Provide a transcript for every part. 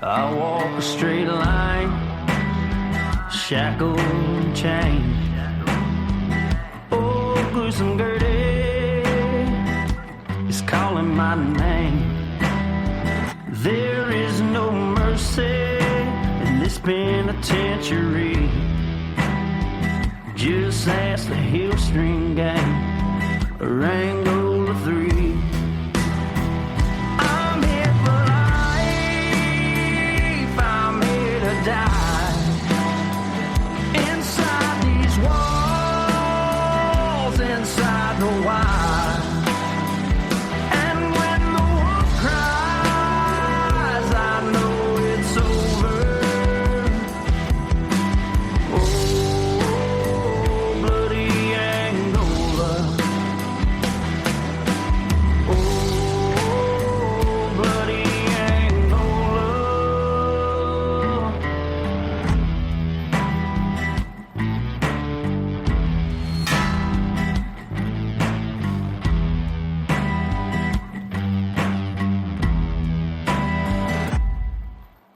I walk a straight line, shackled and chained. Oh, gruesome Gertie is calling my name. There is no mercy in this penitentiary. Just ask the Hillstring Gang, a Wrangle of 3. I'm here for life, I'm here to die. Inside these walls, inside the wire. And when the wolf cries, I know it's over. Oh, bloody Angola. Oh, bloody Angola.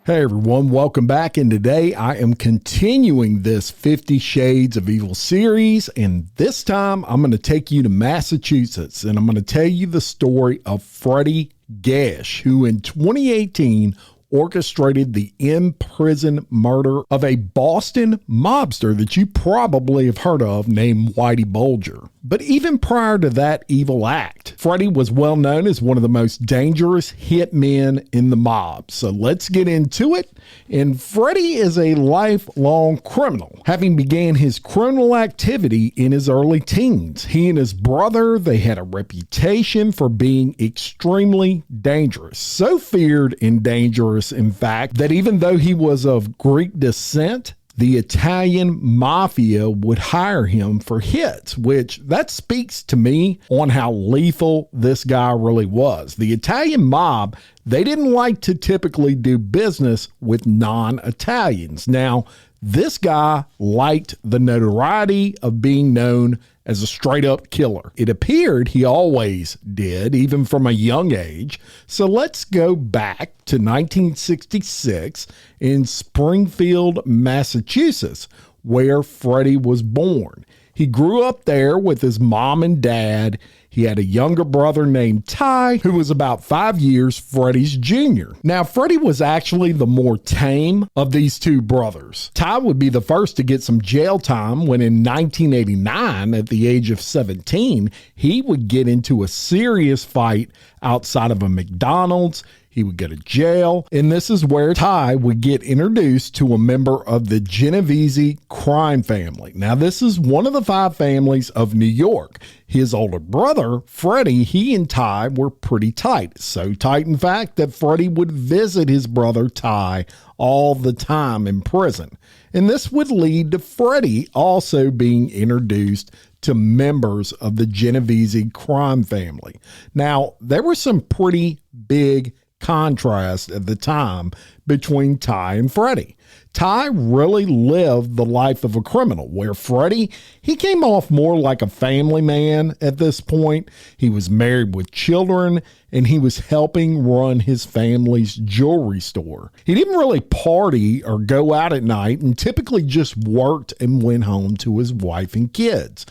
Hey everyone, welcome back, and today I am continuing this 50 Shades of Evil series, and this time I'm going to take you to Massachusetts, and I'm going to tell you the story of Freddy Geas, who in 2018 orchestrated the in-prison murder of a Boston mobster that you probably have heard of named Whitey Bulger. But even prior to that evil act, Freddy was well known as one of the most dangerous hitmen in the mob. So let's get into it. And Freddy is a lifelong criminal, having began his criminal activity in his early teens. He and his brother, they had a reputation for being extremely dangerous. So feared and dangerous, in fact, that even though he was of Greek descent, the Italian mafia would hire him for hits, which that speaks to me on how lethal this guy really was. The Italian mob, they didn't like to typically do business with non-Italians. Now, this guy liked the notoriety of being known as a straight-up killer. It appeared he always did, even from a young age. So let's go back to 1966 in Springfield, Massachusetts, where Freddy was born. He grew up there with his mom and dad. He had a younger brother named Ty, who was about 5 years Freddy's junior. Now, Freddy was actually the more tame of these two brothers. Ty would be the first to get some jail time when in 1989, at the age of 17, he would get into a serious fight outside of a McDonald's. He would go to jail, and this is where Ty would get introduced to a member of the Genovese crime family. Now, this is one of the 5 families of New York. His older brother, Freddy, he and Ty were pretty tight. So tight, in fact, that Freddy would visit his brother Ty all the time in prison. And this would lead to Freddy also being introduced to members of the Genovese crime family. Now, there were some pretty big contrast at the time between Ty and Freddy. Ty really lived the life of a criminal, where Freddy, he came off more like a family man at this point. He was married with children, and he was helping run his family's jewelry store. He didn't really party or go out at night, and typically just worked and went home to his wife and kids.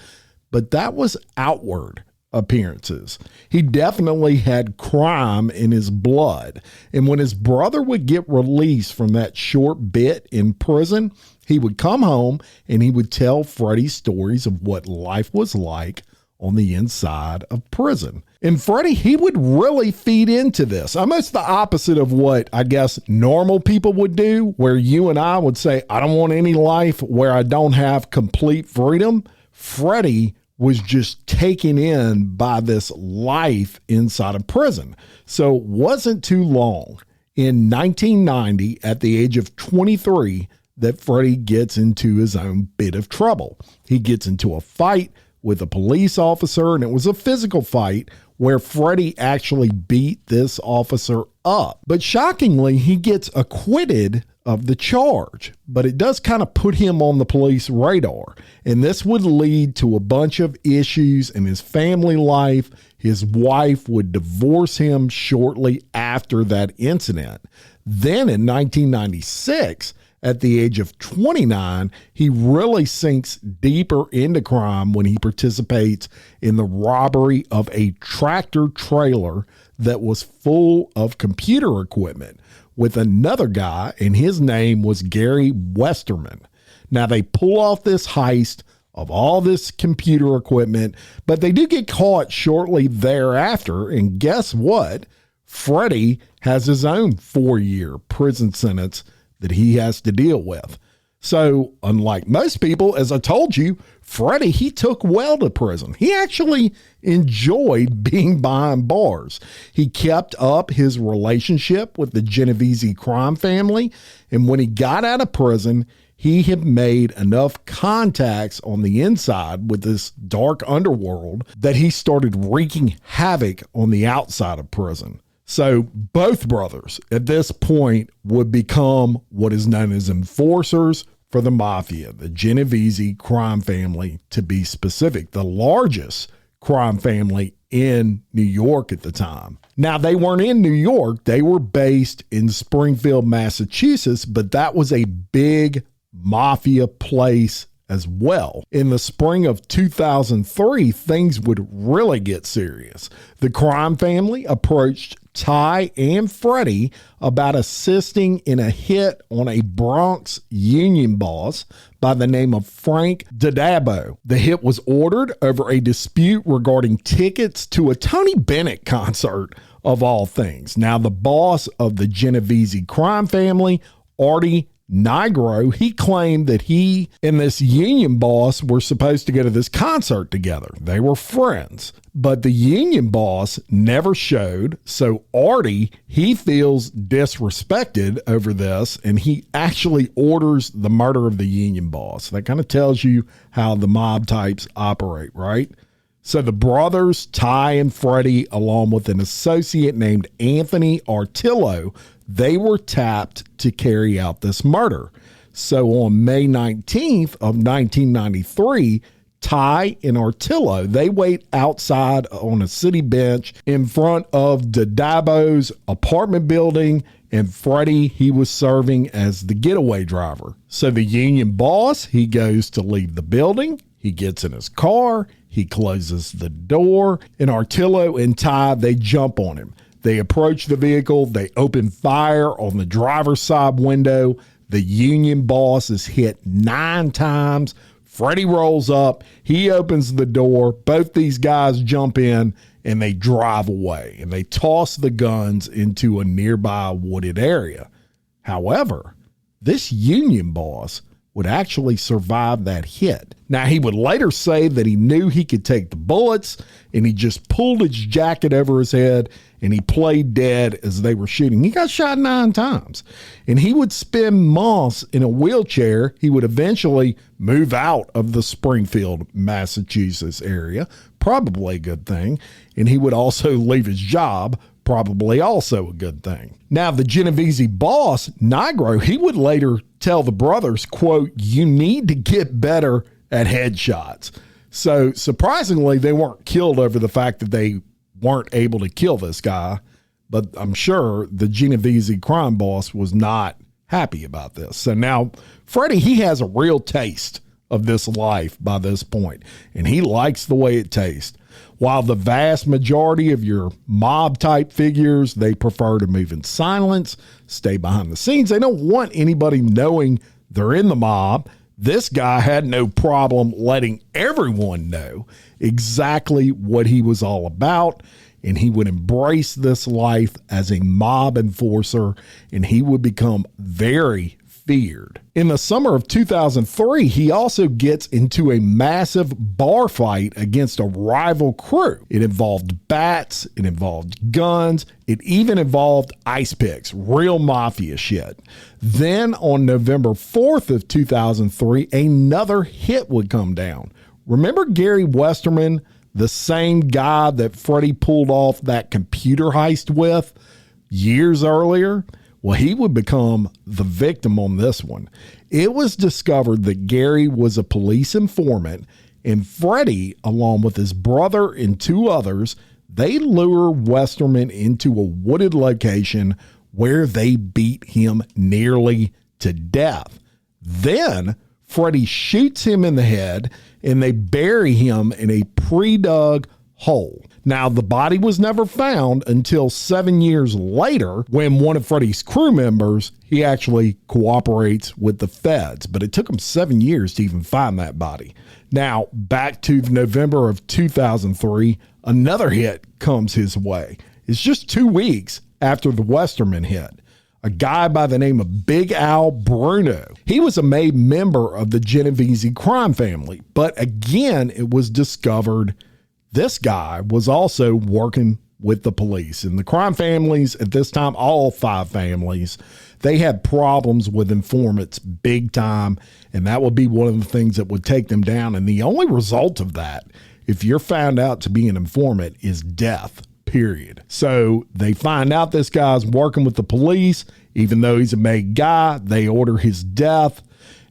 But that was outward appearances. He definitely had crime in his blood. And when his brother would get released from that short bit in prison, he would come home and he would tell Freddy stories of what life was like on the inside of prison. And Freddy, he would really feed into this. Almost the opposite of what I guess normal people would do, where you and I would say, I don't want any life where I don't have complete freedom. Freddy was just taken in by this life inside of prison. So it wasn't too long, in 1990, at the age of 23, that Freddy gets into his own bit of trouble. He gets into a fight with a police officer, and it was a physical fight where Freddy actually beat this officer up. But shockingly, he gets acquitted of the charge, but it does kind of put him on the police radar. And this would lead to a bunch of issues in his family life. His wife would divorce him shortly after that incident. Then in 1996, at the age of 29, he really sinks deeper into crime when he participates in the robbery of a tractor trailer that was full of computer equipment with another guy, and his name was Gary Westerman. Now, they pull off this heist of all this computer equipment, but they do get caught shortly thereafter, and guess what? Freddy has his own 4-year prison sentence that he has to deal with. So, unlike most people, as I told you, Freddy, he took well to prison. He actually enjoyed being behind bars. He kept up his relationship with the Genovese crime family, and when he got out of prison, he had made enough contacts on the inside with this dark underworld that he started wreaking havoc on the outside of prison. So both brothers at this point would become what is known as enforcers for the mafia, the Genovese crime family to be specific, the largest crime family in New York at the time. Now, they weren't in New York. They were based in Springfield, Massachusetts, but that was a big mafia place as well. In the spring of 2003, things would really get serious. The crime family approached Ty and Freddy about assisting in a hit on a Bronx union boss by the name of Frank Dadabo. The hit was ordered over a dispute regarding tickets to a Tony Bennett concert, of all things. Now, the boss of the Genovese crime family, Artie Nigro, he claimed that he and this union boss were supposed to go to this concert together. They were friends, but the union boss never showed. So Artie, he feels disrespected over this, and he actually orders the murder of the union boss. That kind of tells you how the mob types operate, right? So the brothers, Ty and Freddy, along with an associate named Anthony Artillo, they were tapped to carry out this murder. So on May 19th of 1993, Ty and Artillo, they wait outside on a city bench in front of Dadabo's apartment building, and Freddy, he was serving as the getaway driver. So the union boss, he goes to leave the building. He gets in his car, he closes the door, and Artillo and Ty, they jump on him. They approach the vehicle, they open fire on the driver's side window. The union boss is hit 9 times. Freddy rolls up, he opens the door, both these guys jump in, and they drive away, and they toss the guns into a nearby wooded area. However, this union boss would actually survive that hit. Now, he would later say that he knew he could take the bullets, and he just pulled his jacket over his head, and he played dead as they were shooting. He got shot 9 times, and he would spend months in a wheelchair. He would eventually move out of the Springfield, Massachusetts area, probably a good thing, and he would also leave his job, probably also a good thing. Now, the Genovese boss, Nigro, he would later tell the brothers, quote, "You need to get better at headshots." So surprisingly, they weren't killed over the fact that they weren't able to kill this guy, but I'm sure the Genovese crime boss was not happy about this. So now Freddy, he has a real taste of this life by this point, and he likes the way it tastes. While the vast majority of your mob type figures, they prefer to move in silence, stay behind the scenes. They don't want anybody knowing they're in the mob. This guy had no problem letting everyone know exactly what he was all about, and he would embrace this life as a mob enforcer, and he would become very feared. In the summer of 2003, he also gets into a massive bar fight against a rival crew. It involved bats, it involved guns, it even involved ice picks, real mafia shit. Then on November 4th of 2003, another hit would come down. Remember Gary Westerman, the same guy that Freddy pulled off that computer heist with years earlier? Well, he would become the victim on this one. It was discovered that Gary was a police informant, and Freddy, along with his brother and 2 others, they lure Westerman into a wooded location where they beat him nearly to death. Then Freddy shoots him in the head and they bury him in a pre-dug hole. Now, the body was never found until 7 years later when one of Freddy's crew members, he actually cooperates with the feds, but it took him 7 years to even find that body. Now, back to November of 2003, another hit comes his way. It's just 2 weeks after the Westerman hit. A guy by the name of Big Al Bruno. He was a made member of the Genovese crime family, but again, it was discovered this guy was also working with the police. And the crime families at this time, all 5 families, they had problems with informants big time, and that would be one of the things that would take them down. And the only result of that, if you're found out to be an informant, is death, period. So they find out this guy's working with the police. Even though he's a made guy, they order his death,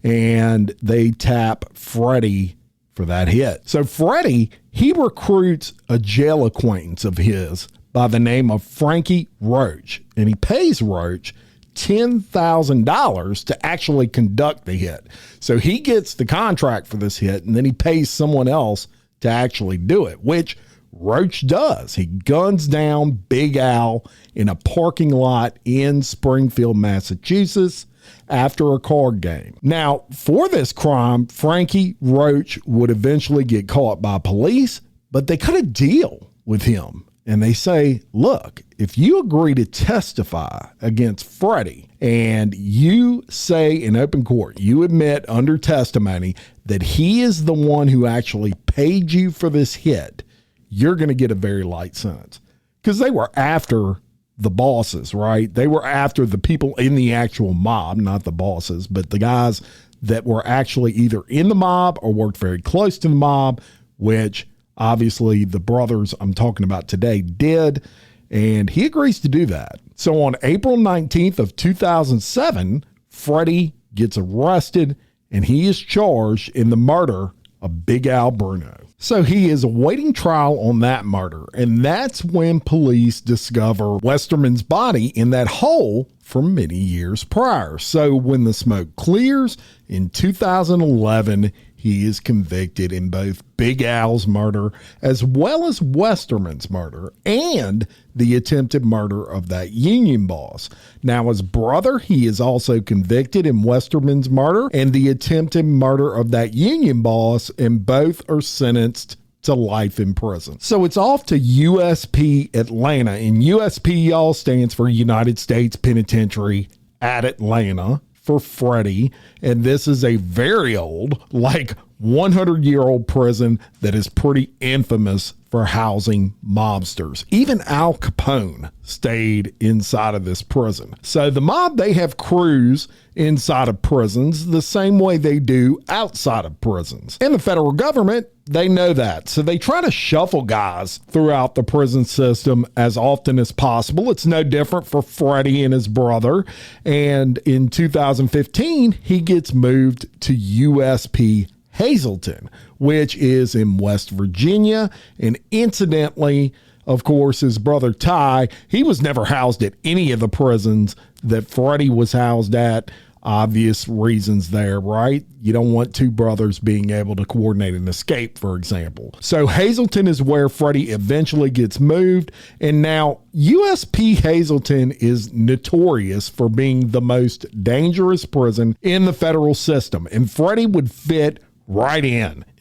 and they tap Freddy for that hit. So Freddy, he recruits a jail acquaintance of his by the name of Frankie Roach, and he pays Roach $10,000 to actually conduct the hit. So he gets the contract for this hit, and then he pays someone else to actually do it, which Roach does. He guns down Big Al in a parking lot in Springfield, Massachusetts, after a card game. Now, for this crime, Frankie Roach would eventually get caught by police, but they cut a deal with him. And they say, look, if you agree to testify against Freddy and you say in open court, you admit under testimony that he is the one who actually paid you for this hit, you're going to get a very light sentence. Because they were after the bosses, right? They were after the people in the actual mob, not the bosses, but the guys that were actually either in the mob or worked very close to the mob, which obviously the brothers I'm talking about today did, and he agrees to do that. So on April 19th of 2007, Freddy gets arrested and he is charged in the murder of Big Al Bruno. So he is awaiting trial on that murder, and that's when police discover Westerman's body in that hole from many years prior. So when the smoke clears in 2011, he is convicted in both Big Al's murder as well as Westerman's murder and the attempted murder of that union boss. Now, his brother, he is also convicted in Westerman's murder and the attempted murder of that union boss, and both are sentenced to life in prison. So it's off to USP Atlanta, and USP, y'all, stands for United States Penitentiary at Atlanta for Freddy. And this is a very old, like 100-year-old prison that is pretty infamous for housing mobsters. Even Al Capone stayed inside of this prison. So the mob, they have crews inside of prisons the same way they do outside of prisons. And the federal government, they know that. So they try to shuffle guys throughout the prison system as often as possible. It's no different for Freddy and his brother. And in 2015, he gets moved to USP Hazleton, which is in West Virginia. And incidentally, of course, his brother Ty, he was never housed at any of the prisons that Freddy was housed at. Obvious reasons there, right? You don't want two brothers being able to coordinate an escape, for example. So Hazleton is where Freddy eventually gets moved. And now USP Hazleton is notorious for being the most dangerous prison in the federal system. And Freddy would fit right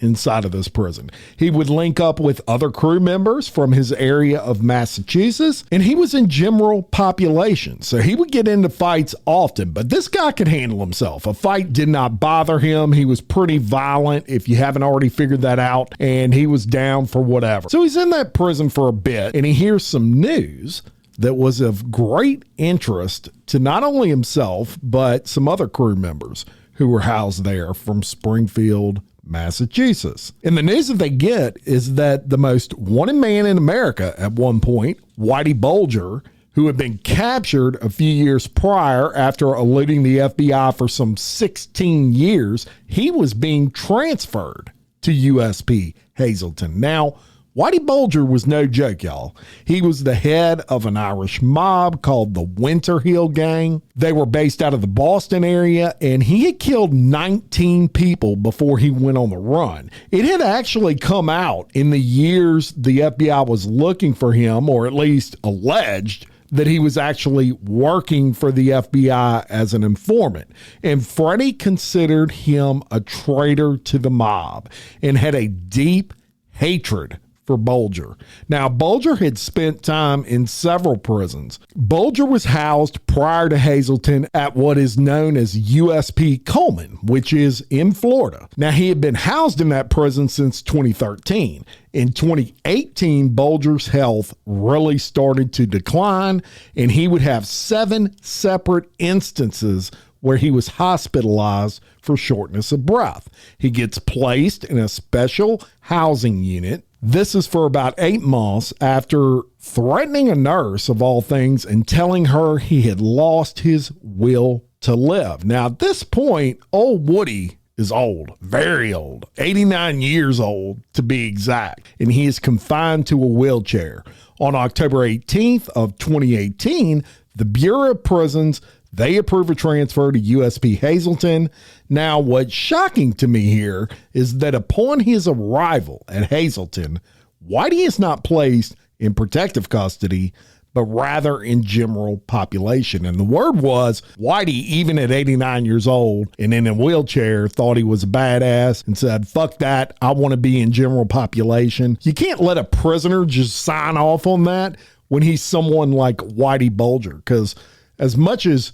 inside of this prison. He would link up with other crew members from his area of Massachusetts, and he was in general population, so he would get into fights often, but this guy could handle himself. A fight did not bother him. He was pretty violent, if you haven't already figured that out, and he was down for whatever. So he's in that prison for a bit, and he hears some news that was of great interest to not only himself, but some other crew members who were housed there from Springfield, Massachusetts. And the news that they get is that the most wanted man in America at one point, Whitey Bulger, who had been captured a few years prior after eluding the FBI for some 16 years, he was being transferred to USP Hazleton. Now, Whitey Bulger was no joke, y'all. He was the head of an Irish mob called the Winter Hill Gang. They were based out of the Boston area, and he had killed 19 people before he went on the run. It had actually come out in the years the FBI was looking for him, or at least alleged, that he was actually working for the FBI as an informant. And Freddy considered him a traitor to the mob and had a deep hatred for Bulger. Now, Bulger had spent time in several prisons. Bulger was housed prior to Hazleton at what is known as USP Coleman, which is in Florida. Now, he had been housed in that prison since 2013. In 2018, Bulger's health really started to decline, and he would have 7 separate instances where he was hospitalized for shortness of breath. He gets placed in a special housing unit. This is for about 8 months after threatening a nurse, of all things, and telling her he had lost his will to live. Now, at this point, old Woody is old, very old, 89 years old to be exact, and he is confined to a wheelchair. On October 18th of 2018, the Bureau of Prisons, they approve a transfer to USP Hazleton. Now, what's shocking to me here is that upon his arrival at Hazleton, Whitey is not placed in protective custody, but rather in general population. And the word was Whitey, even at 89 years old and in a wheelchair, thought he was a badass and said, fuck that, I want to be in general population. You can't let a prisoner just sign off on that when he's someone like Whitey Bulger, because as much as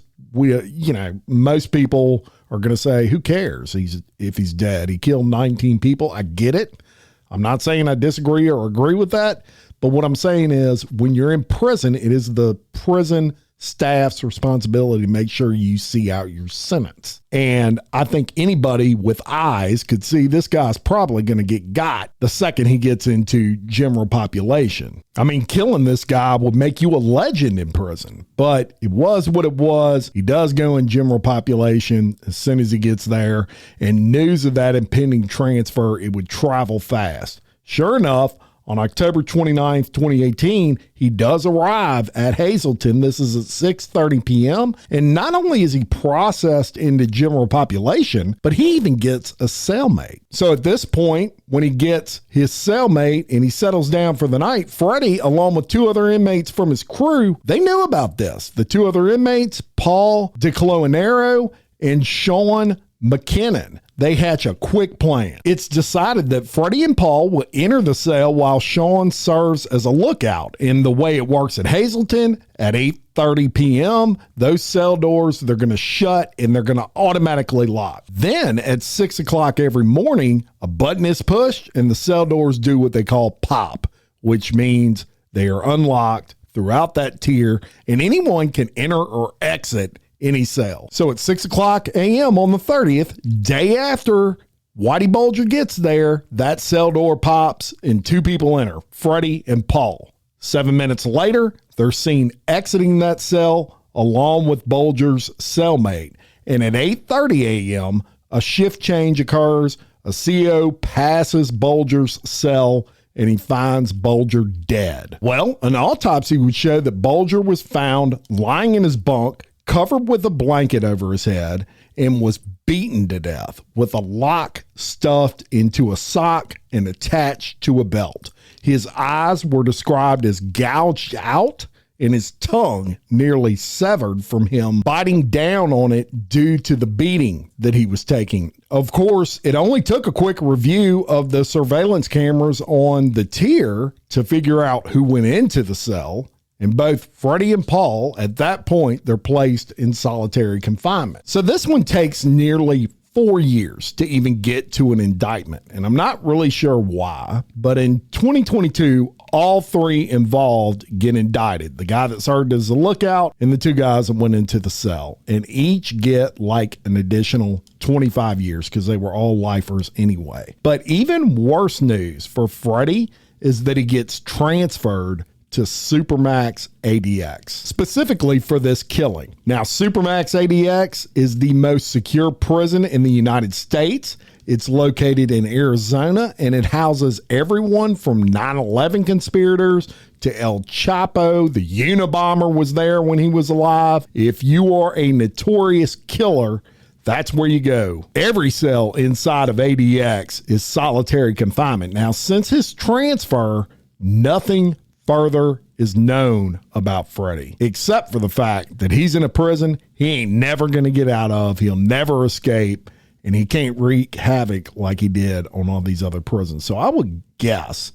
most people are going to say, who cares if he's dead? He killed 19 people. I get it. I'm not saying I disagree or agree with that. But what I'm saying is when you're in prison, it is the prison staff's responsibility to make sure you see out your sentence. And I think anybody with eyes could see this guy's probably going to get got the second he gets into general population. I mean, killing this guy would make you a legend in prison, but it was what it was. He does go in general population as soon as he gets there, and news of that impending transfer, it would travel fast. Sure enough, on October 29th, 2018, he does arrive at Hazleton. This is at 6:30 p.m. And not only is he processed into general population, but he even gets a cellmate. So at this point, when he gets his cellmate and he settles down for the night, Freddy, along with 2 other inmates from his crew, they knew about this. The 2 other inmates, Paul DeCloanero and Sean McKinnon. They hatch a quick plan. It's decided that Freddy and Paul will enter the cell while Sean serves as a lookout. And the way it works at Hazleton, at 8:30 p.m., those cell doors, they're going to shut and they're going to automatically lock. Then at 6 o'clock every morning, a button is pushed and the cell doors do what they call pop, which means they are unlocked throughout that tier and anyone can enter or exit any cell. So at 6 o'clock a.m. on the 30th, day after Whitey Bulger gets there, that cell door pops and 2 people enter, Freddy and Paul. 7 minutes later, they're seen exiting that cell along with Bulger's cellmate. And at 8:30 a.m., a shift change occurs. A CO passes Bulger's cell and he finds Bulger dead. Well, an autopsy would show that Bulger was found lying in his bunk, covered with a blanket over his head, and was beaten to death with a lock stuffed into a sock and attached to a belt. His eyes were described as gouged out and his tongue nearly severed from him biting down on it due to the beating that he was taking. Of course, it only took a quick review of the surveillance cameras on the tier to figure out who went into the cell. And both Freddy and Paul, at that point, they're placed in solitary confinement. So this one takes nearly 4 years to even get to an indictment. And I'm not really sure why, but in 2022, all 3 involved get indicted. The guy that served as a lookout and the 2 guys that went into the cell. And each get like an additional 25 years because they were all lifers anyway. But even worse news for Freddy is that he gets transferred to Supermax ADX, specifically for this killing. Now, Supermax ADX is the most secure prison in the United States. It's located in Arizona, and it houses everyone from 9/11 conspirators to El Chapo. The Unabomber was there when he was alive. If you are a notorious killer, that's where you go. Every cell inside of ADX is solitary confinement. Now, since his transfer, nothing further is known about Freddy, except for the fact that he's in a prison he ain't never going to get out of. He'll never escape, and he can't wreak havoc like he did on all these other prisons. So I would guess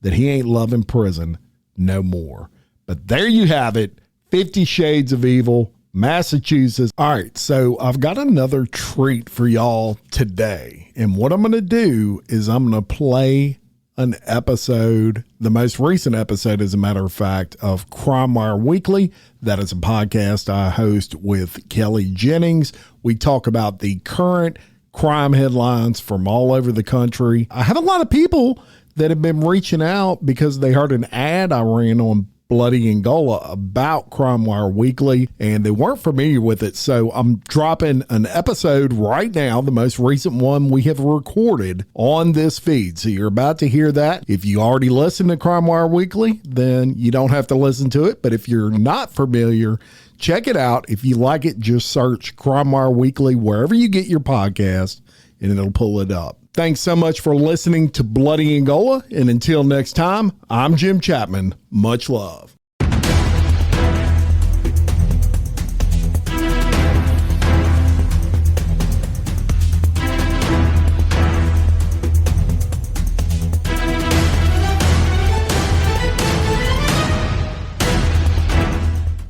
that he ain't loving prison no more. But there you have it, 50 Shades of Evil, Massachusetts. All right, so I've got another treat for y'all today. And what I'm going to do is I'm going to play an episode, the most recent episode, as a matter of fact, of Crime Wire Weekly. That is a podcast I host with Kelly Jennings. We talk about the current crime headlines from all over the country. I have a lot of people that have been reaching out because they heard an ad I ran on Bloody Angola about Crime Wire Weekly, and they weren't familiar with it. So I'm dropping an episode right now, the most recent one we have recorded on this feed. So you're about to hear that. If you already listen to Crime Wire Weekly, then you don't have to listen to it. But if you're not familiar, check it out. If you like it, just search Crime Wire Weekly wherever you get your podcast, and it'll pull it up. Thanks so much for listening to Bloody Angola. And until next time, I'm Jim Chapman. Much love.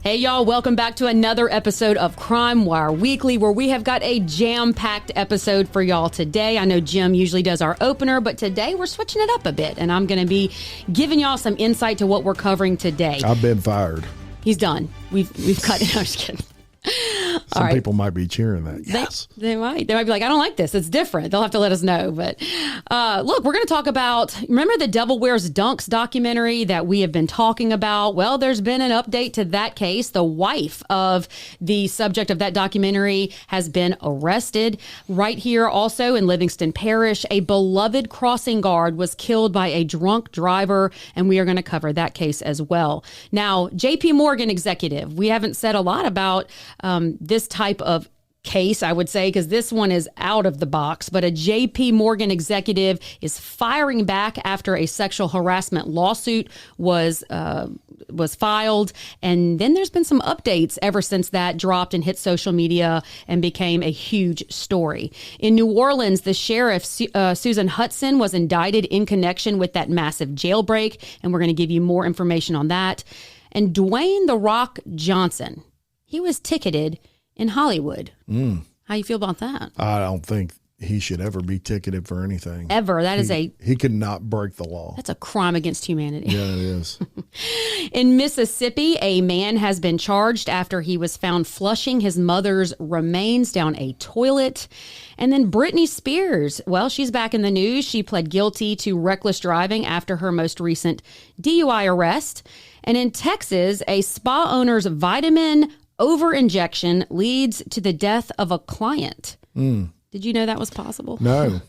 Hey y'all, welcome back to another episode of Crime Wire Weekly, where we have got a jam-packed episode for y'all today. I know Jim usually does our opener, but today we're switching it up a bit, and I'm going to be giving y'all some insight to what we're covering today. I've been fired. He's done. We've cut it. I'm just kidding. Some people might be cheering that. Yes. They might be like, I don't like this. It's different. They'll have to let us know. But look, we're going to talk about, remember the Devil Wears Dunks documentary that we have been talking about? Well, there's been an update to that case. The wife of the subject of that documentary has been arrested. Right here also in Livingston Parish, a beloved crossing guard was killed by a drunk driver, and we are going to cover that case as well. Now, JP Morgan executive, we haven't said a lot about this type of case, I would say, because this one is out of the box, but a JP Morgan executive is firing back after a sexual harassment lawsuit was filed. And then there's been some updates ever since that dropped and hit social media and became a huge story. In New Orleans, the sheriff, Susan Hudson, was indicted in connection with that massive jailbreak. And we're going to give you more information on that. And Dwayne "The Rock" Johnson, he was ticketed in Hollywood. How you feel about that? I don't think he should ever be ticketed for anything. Ever. He could not break the law. That's a crime against humanity. Yeah, it is. In Mississippi, a man has been charged after he was found flushing his mother's remains down a toilet. And then Britney Spears, well, she's back in the news. She pled guilty to reckless driving after her most recent DUI arrest. And in Texas, a spa owner's vitamin over-injection leads to the death of a client. Did you know that was possible? No.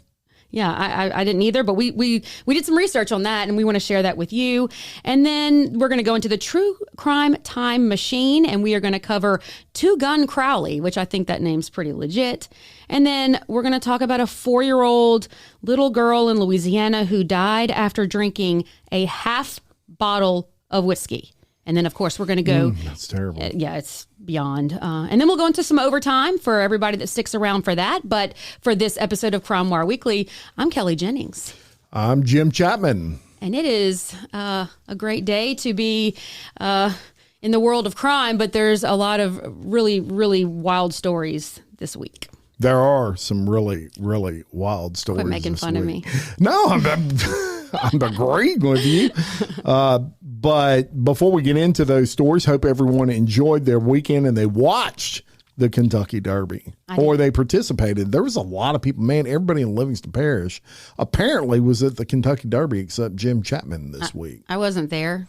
Yeah, I didn't either, but we did some research on that, and we want to share that with you. And then we're going to go into the True Crime Time Machine, and we are going to cover Two Gun Crowley, which I think that name's pretty legit. And then we're going to talk about a 4-year-old little girl in Louisiana who died after drinking a half bottle of whiskey. And then, of course, we're going to go. That's terrible. Yeah, it's beyond. And then we'll go into some overtime for everybody that sticks around for that. But for this episode of Crime Wire Weekly, I'm Kelly Jennings. I'm Jim Chapman. And it is a great day to be in the world of crime, but there's a lot of really, really wild stories this week. There are some really, really wild stories. Quit making fun of me. No, I'm agreeing with you. But before we get into those stories, hope everyone enjoyed their weekend and they watched the Kentucky Derby or they participated. There was a lot of people, man, everybody in Livingston Parish apparently was at the Kentucky Derby except Jim Chapman this week. I wasn't there.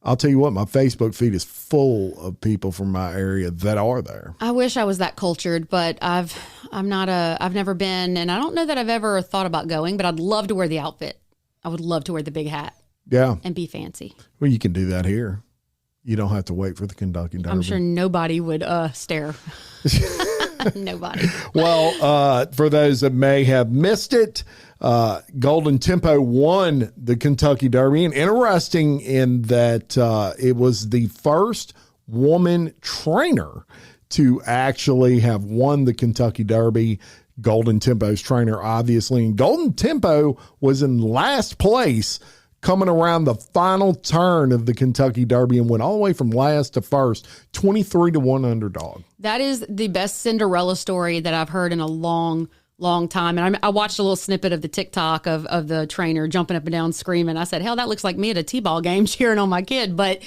I'll tell you what, my Facebook feed is full of people from my area that are there. I wish I was that cultured, but I've never been, and I don't know that I've ever thought about going, but I'd love to wear the outfit. I would love to wear the big hat. Yeah. And be fancy. Well, you can do that here. You don't have to wait for the Kentucky Derby. I'm sure nobody would stare. Nobody. Well, for those that may have missed it, Golden Tempo won the Kentucky Derby. And interesting in that it was the first woman trainer to actually have won the Kentucky Derby. Golden Tempo's trainer, obviously. And Golden Tempo was in last place coming around the final turn of the Kentucky Derby and went all the way from last to first, 23-1 underdog. That is the best Cinderella story that I've heard in a long time. And I watched a little snippet of the TikTok of the trainer jumping up and down screaming. I said, hell, that looks like me at a T-ball game cheering on my kid. But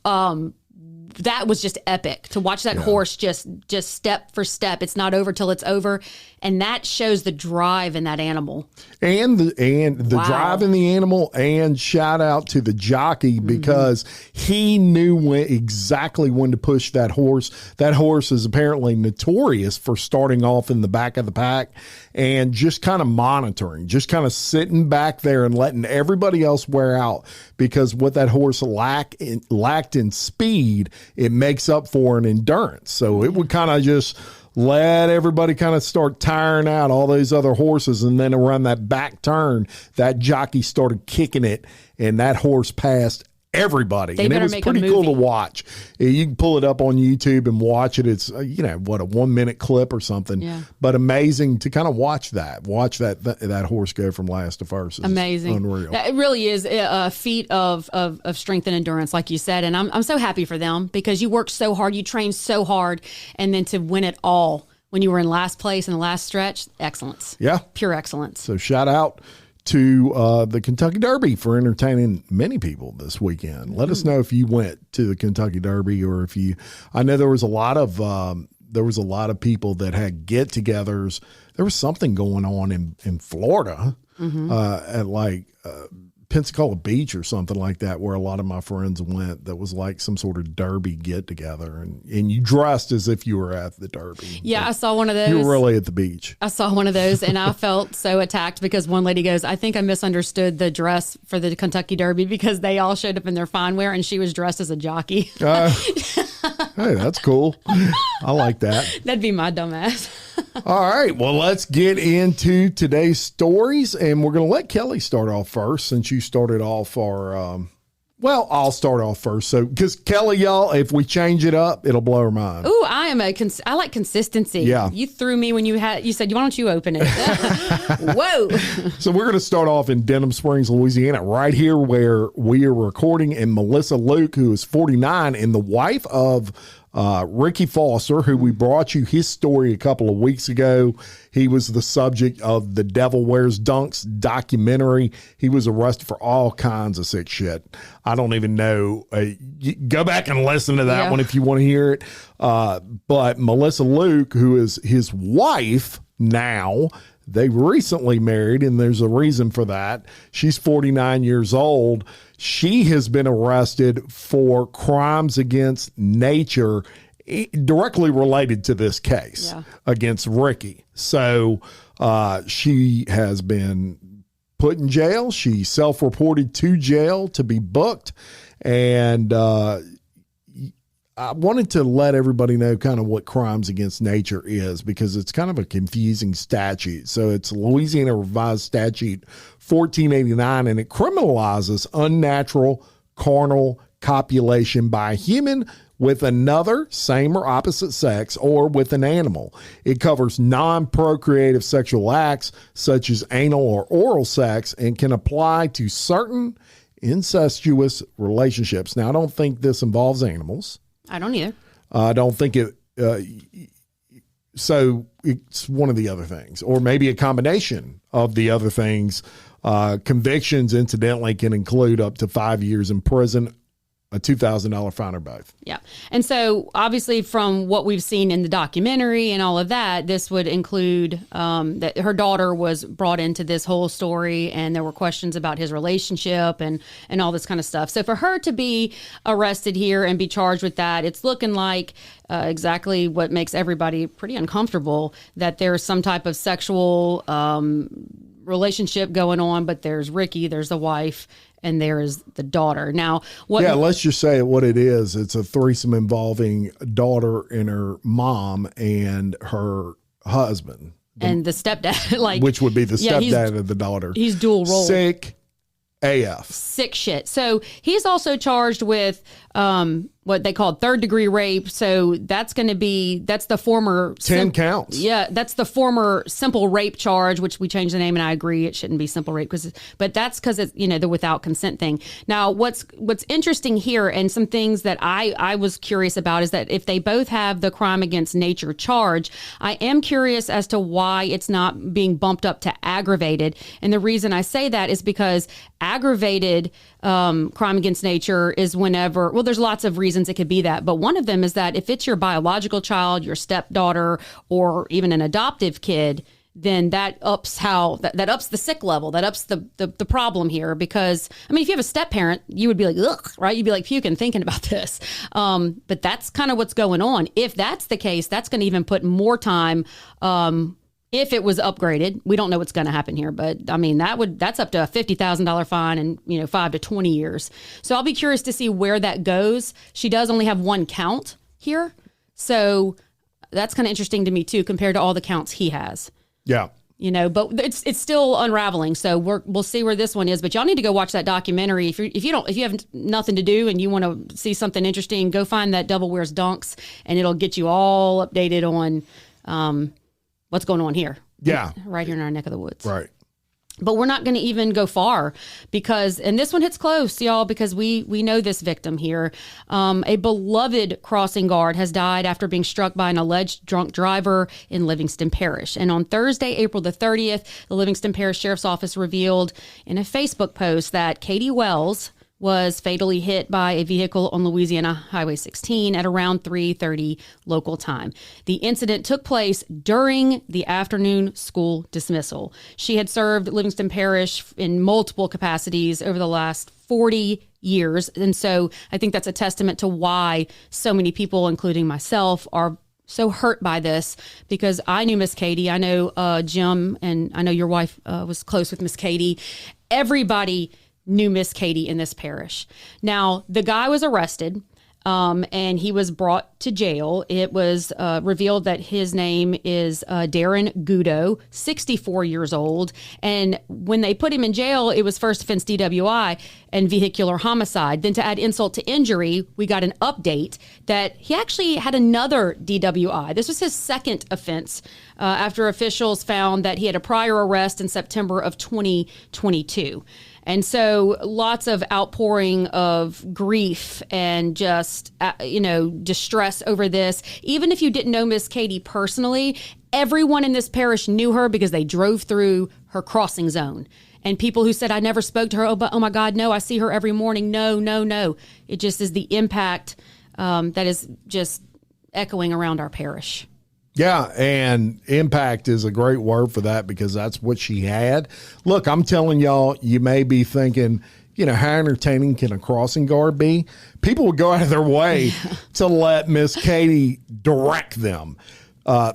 that was just epic to watch that horse just step for step. It's not over till it's over. And that shows the drive in that animal. And the drive in the animal, and shout out to the jockey because he knew exactly when to push that horse. That horse is apparently notorious for starting off in the back of the pack and just kind of monitoring, just kind of sitting back there and letting everybody else wear out, because what that horse lacked in speed, it makes up for in endurance. So it would kind of just let everybody kind of start tiring out all those other horses. And then around that back turn, that jockey started kicking it, and that horse passed everybody. And it was pretty cool to watch. You can pull it up on YouTube and watch it. It's, a 1 minute clip or something. Yeah. But amazing to kind of watch that horse go from last to first. Amazing. Unreal. It really is a feat of strength and endurance, like you said. And I'm so happy for them, because you worked so hard, you trained so hard, and then to win it all when you were in last place in the last stretch, excellence. Yeah. Pure excellence. So shout out to the Kentucky Derby for entertaining many people this weekend. Let us know if you went to the Kentucky Derby, or if you. I know there was a lot of people that had get-togethers. There was something going on in Florida at like Pensacola Beach or something like that, where a lot of my friends went. That was like some sort of derby get together, and you dressed as if you were at the derby. Yeah, I saw one of those. You were really at the beach. I saw one of those, and I felt so attacked, because one lady goes, I think I misunderstood the dress for the Kentucky Derby, because they all showed up in their fine wear and she was dressed as a jockey. Hey, that's cool. I like that. That'd be my dumbass. All right, well, let's get into today's stories, and we're going to let Kelly start off first, since you started off our, I'll start off first. So, because Kelly, y'all, if we change it up, it'll blow her mind. Ooh, I like consistency. Yeah. You threw me when you said, why don't you open it? Whoa. So we're going to start off in Denham Springs, Louisiana, right here where we are recording. And Melissa Luke, who is 49 and the wife of Ricky Foster, who we brought you his story a couple of weeks ago. He was the subject of the Devil Wears Dunks documentary. He was arrested for all kinds of sick shit. I don't even know. Go back and listen to that one if you want to hear it. But Melissa Luke, who is his wife now, they recently married, and there's a reason for that. She's 49 years old. She has been arrested for crimes against nature directly related to this case against Ricky. So she has been put in jail. She self-reported to jail to be booked. And I wanted to let everybody know kind of what crimes against nature is, because it's kind of a confusing statute. So it's Louisiana Revised Statute 1489, and it criminalizes unnatural carnal copulation by a human with another same or opposite sex, or with an animal. It covers non-procreative sexual acts such as anal or oral sex, and can apply to certain incestuous relationships. Now, I don't think this involves animals. I don't either. I don't think it. So it's one of the other things, or maybe a combination of the other things. Convictions, incidentally, can include up to 5 years in prison a $2,000 fine or both. Yeah. And so obviously from what we've seen in the documentary and all of that, this would include that her daughter was brought into this whole story, and there were questions about his relationship and all this kind of stuff. So for her to be arrested here and be charged with that, it's looking like exactly what makes everybody pretty uncomfortable, that there's some type of sexual relationship going on, but there's Ricky, there's the wife, and there is the daughter. Now, what? Yeah, let's just say what it is. It's a threesome involving daughter and her mom and her husband. And the stepdad, which would be the stepdad of the daughter. He's dual role. Sick AF. Sick shit. So he's also charged with what they call third-degree rape. So that's going to be, that's the former 10 counts. Yeah, that's the former simple rape charge, which we changed the name, and I agree it shouldn't be simple rape, but that's because it's, the without consent thing. Now, what's interesting here, and some things that I was curious about, is that if they both have the crime against nature charge, I am curious as to why it's not being bumped up to aggravated. And the reason I say that is because aggravated crime against nature is whenever, well, there's lots of reasons it could be that, but one of them is that if it's your biological child, your stepdaughter, or even an adoptive kid, then that ups that ups the sick level, that ups the problem here. Because I mean, if you have a step parent, you would be like, ugh, right? You'd be like puking thinking about this. But that's kind of what's going on. If that's the case, that's going to even put more time. If it was upgraded, we don't know what's going to happen here, but I mean, that's up to a $50,000 fine and, 5 to 20 years. So I'll be curious to see where that goes. She does only have one count here. So that's kind of interesting to me too, compared to all the counts he has. Yeah. But it's still unraveling. So we'll see where this one is, but y'all need to go watch that documentary. If you have nothing to do and you want to see something interesting, go find that Devil Wears Dunks, and it'll get you all updated on, what's going on here. Yeah. Right here in our neck of the woods. Right. But we're not going to even go far and this one hits close, y'all, because we know this victim here. A beloved crossing guard has died after being struck by an alleged drunk driver in Livingston Parish. And on Thursday, April the 30th, the Livingston Parish Sheriff's Office revealed in a Facebook post that Katie Wells was fatally hit by a vehicle on Louisiana Highway 16 at around 3:30 local time. The incident took place during the afternoon school dismissal. She had served Livingston Parish in multiple capacities over the last 40 years. And so I think that's a testament to why so many people, including myself, are so hurt by this, because I knew Miss Katie. I know Jim, and I know your wife was close with Miss Katie. Everybody knew Miss Katie in this parish. Now, the guy was arrested and he was brought to jail. It was revealed that his name is Darren Gudo, 64 years old. And when they put him in jail, it was first offense DWI and vehicular homicide. Then to add insult to injury, we got an update that he actually had another DWI. This was his second offense after officials found that he had a prior arrest in September of 2022. And so lots of outpouring of grief and just, distress over this. Even if you didn't know Miss Katie personally, everyone in this parish knew her because they drove through her crossing zone. And people who said, I never spoke to her, oh my God, no, I see her every morning. No. It just is the impact that is just echoing around our parish. Yeah, and impact is a great word for that, because that's what she had. Look, I'm telling y'all, you may be thinking, how entertaining can a crossing guard be? People would go out of their way to let Miss Katie direct them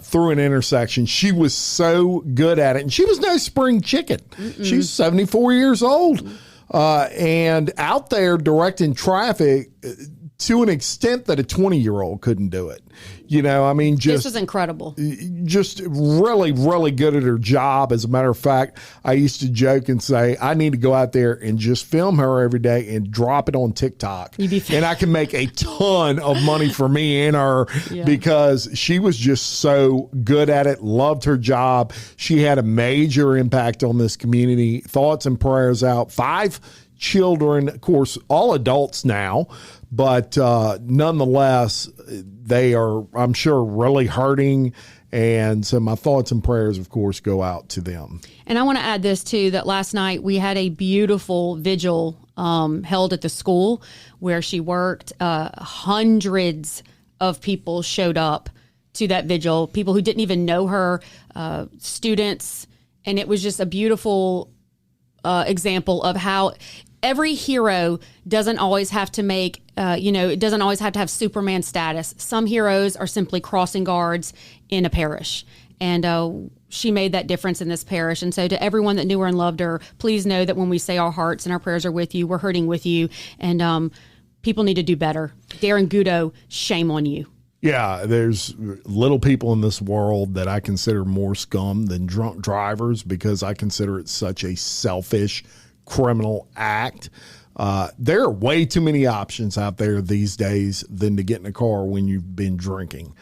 through an intersection. She was so good at it, and she was no spring chicken. She's 74 years old and out there directing traffic to an extent that a 20-year-old couldn't do it. This was incredible. Just really, really good at her job. As a matter of fact, I used to joke and say, I need to go out there and just film her every day and drop it on TikTok. And I can make a ton of money for me and her because she was just so good at it, loved her job. She had a major impact on this community. Thoughts and prayers out. 5 children, of course, all adults now, but nonetheless, they are, I'm sure, really hurting. And so my thoughts and prayers, of course, go out to them. And I want to add this too, that last night we had a beautiful vigil held at the school where she worked. Hundreds of people showed up to that vigil, people who didn't even know her, students. And it was just a beautiful example of how every hero doesn't always have to make, it doesn't always have to have Superman status. Some heroes are simply crossing guards in a parish. And she made that difference in this parish. And so to everyone that knew her and loved her, please know that when we say our hearts and our prayers are with you, we're hurting with you. And people need to do better. Darren Gudo, shame on you. Yeah, there's little people in this world that I consider more scum than drunk drivers because I consider it such a selfish criminal act. There are way too many options out there these days than to get in a car when you've been drinking.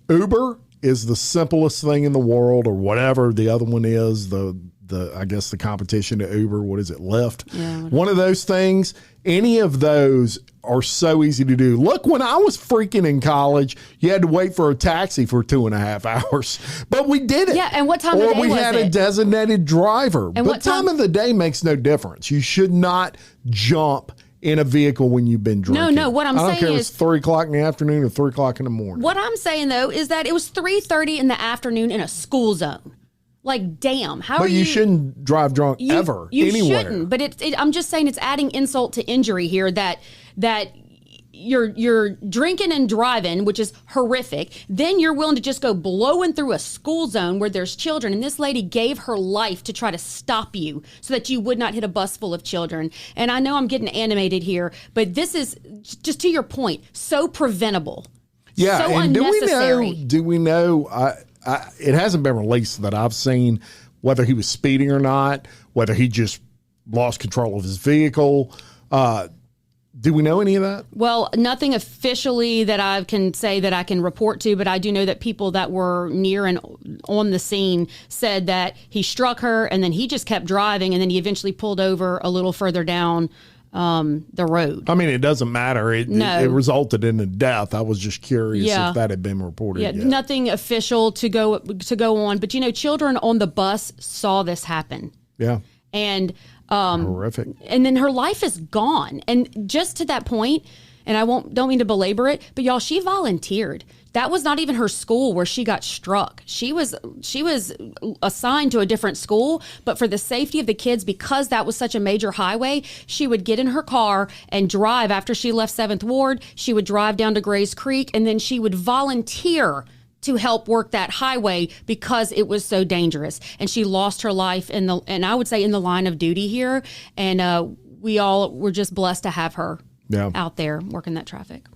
Uber is the simplest thing in the world, or whatever the other one is, I guess the competition to Uber, what is it, Lyft? Yeah, one of those things. Any of those are so easy to do. Look, when I was freaking in college, you had to wait for a taxi for 2.5 hours, but we did it. Yeah, and what time of the day was it? Or we had a designated driver. And but time of the day makes no difference. You should not jump in a vehicle when you've been drinking. No, what I'm saying is, I don't care if it's 3 o'clock in the afternoon or 3 o'clock in the morning. What I'm saying, though, is that it was 3:30 in the afternoon in a school zone. Like, damn, how are you? But you shouldn't drive drunk ever, you anywhere. Shouldn't, but I'm just saying it's adding insult to injury here that you're drinking and driving, which is horrific. Then you're willing to just go blowing through a school zone where there's children. And this lady gave her life to try to stop you so that you would not hit a bus full of children. And I know I'm getting animated here, but this is, just to your point, so preventable. Yeah, so and unnecessary. do we know it hasn't been released that I've seen whether he was speeding or not, whether he just lost control of his vehicle. Do we know any of that? Well, nothing officially that I can say that I can report to, but I do know that people that were near and on the scene said that he struck her and then he just kept driving and then he eventually pulled over a little further down the road. I mean, it doesn't matter. It resulted in a death. I was just curious if that had been reported yet. Nothing official to go on. But, children on the bus saw this happen. Yeah. And horrific. And then her life is gone. And just to that point, and don't mean to belabor it, but y'all, she volunteered. That was not even her school where she got struck. She was assigned to a different school, but for the safety of the kids, because that was such a major highway, she would get in her car and drive. After she left 7th Ward, she would drive down to Grays Creek, and then she would volunteer to help work that highway because it was so dangerous. And she lost her life and I would say in the line of duty here. And we all were just blessed to have her out there working that traffic.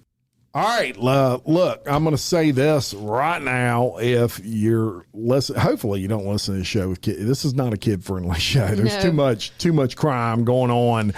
All right, look, I'm going to say this right now. If you're hopefully you don't listen to the show with kids. This is not a kid-friendly show. There's too much crime going on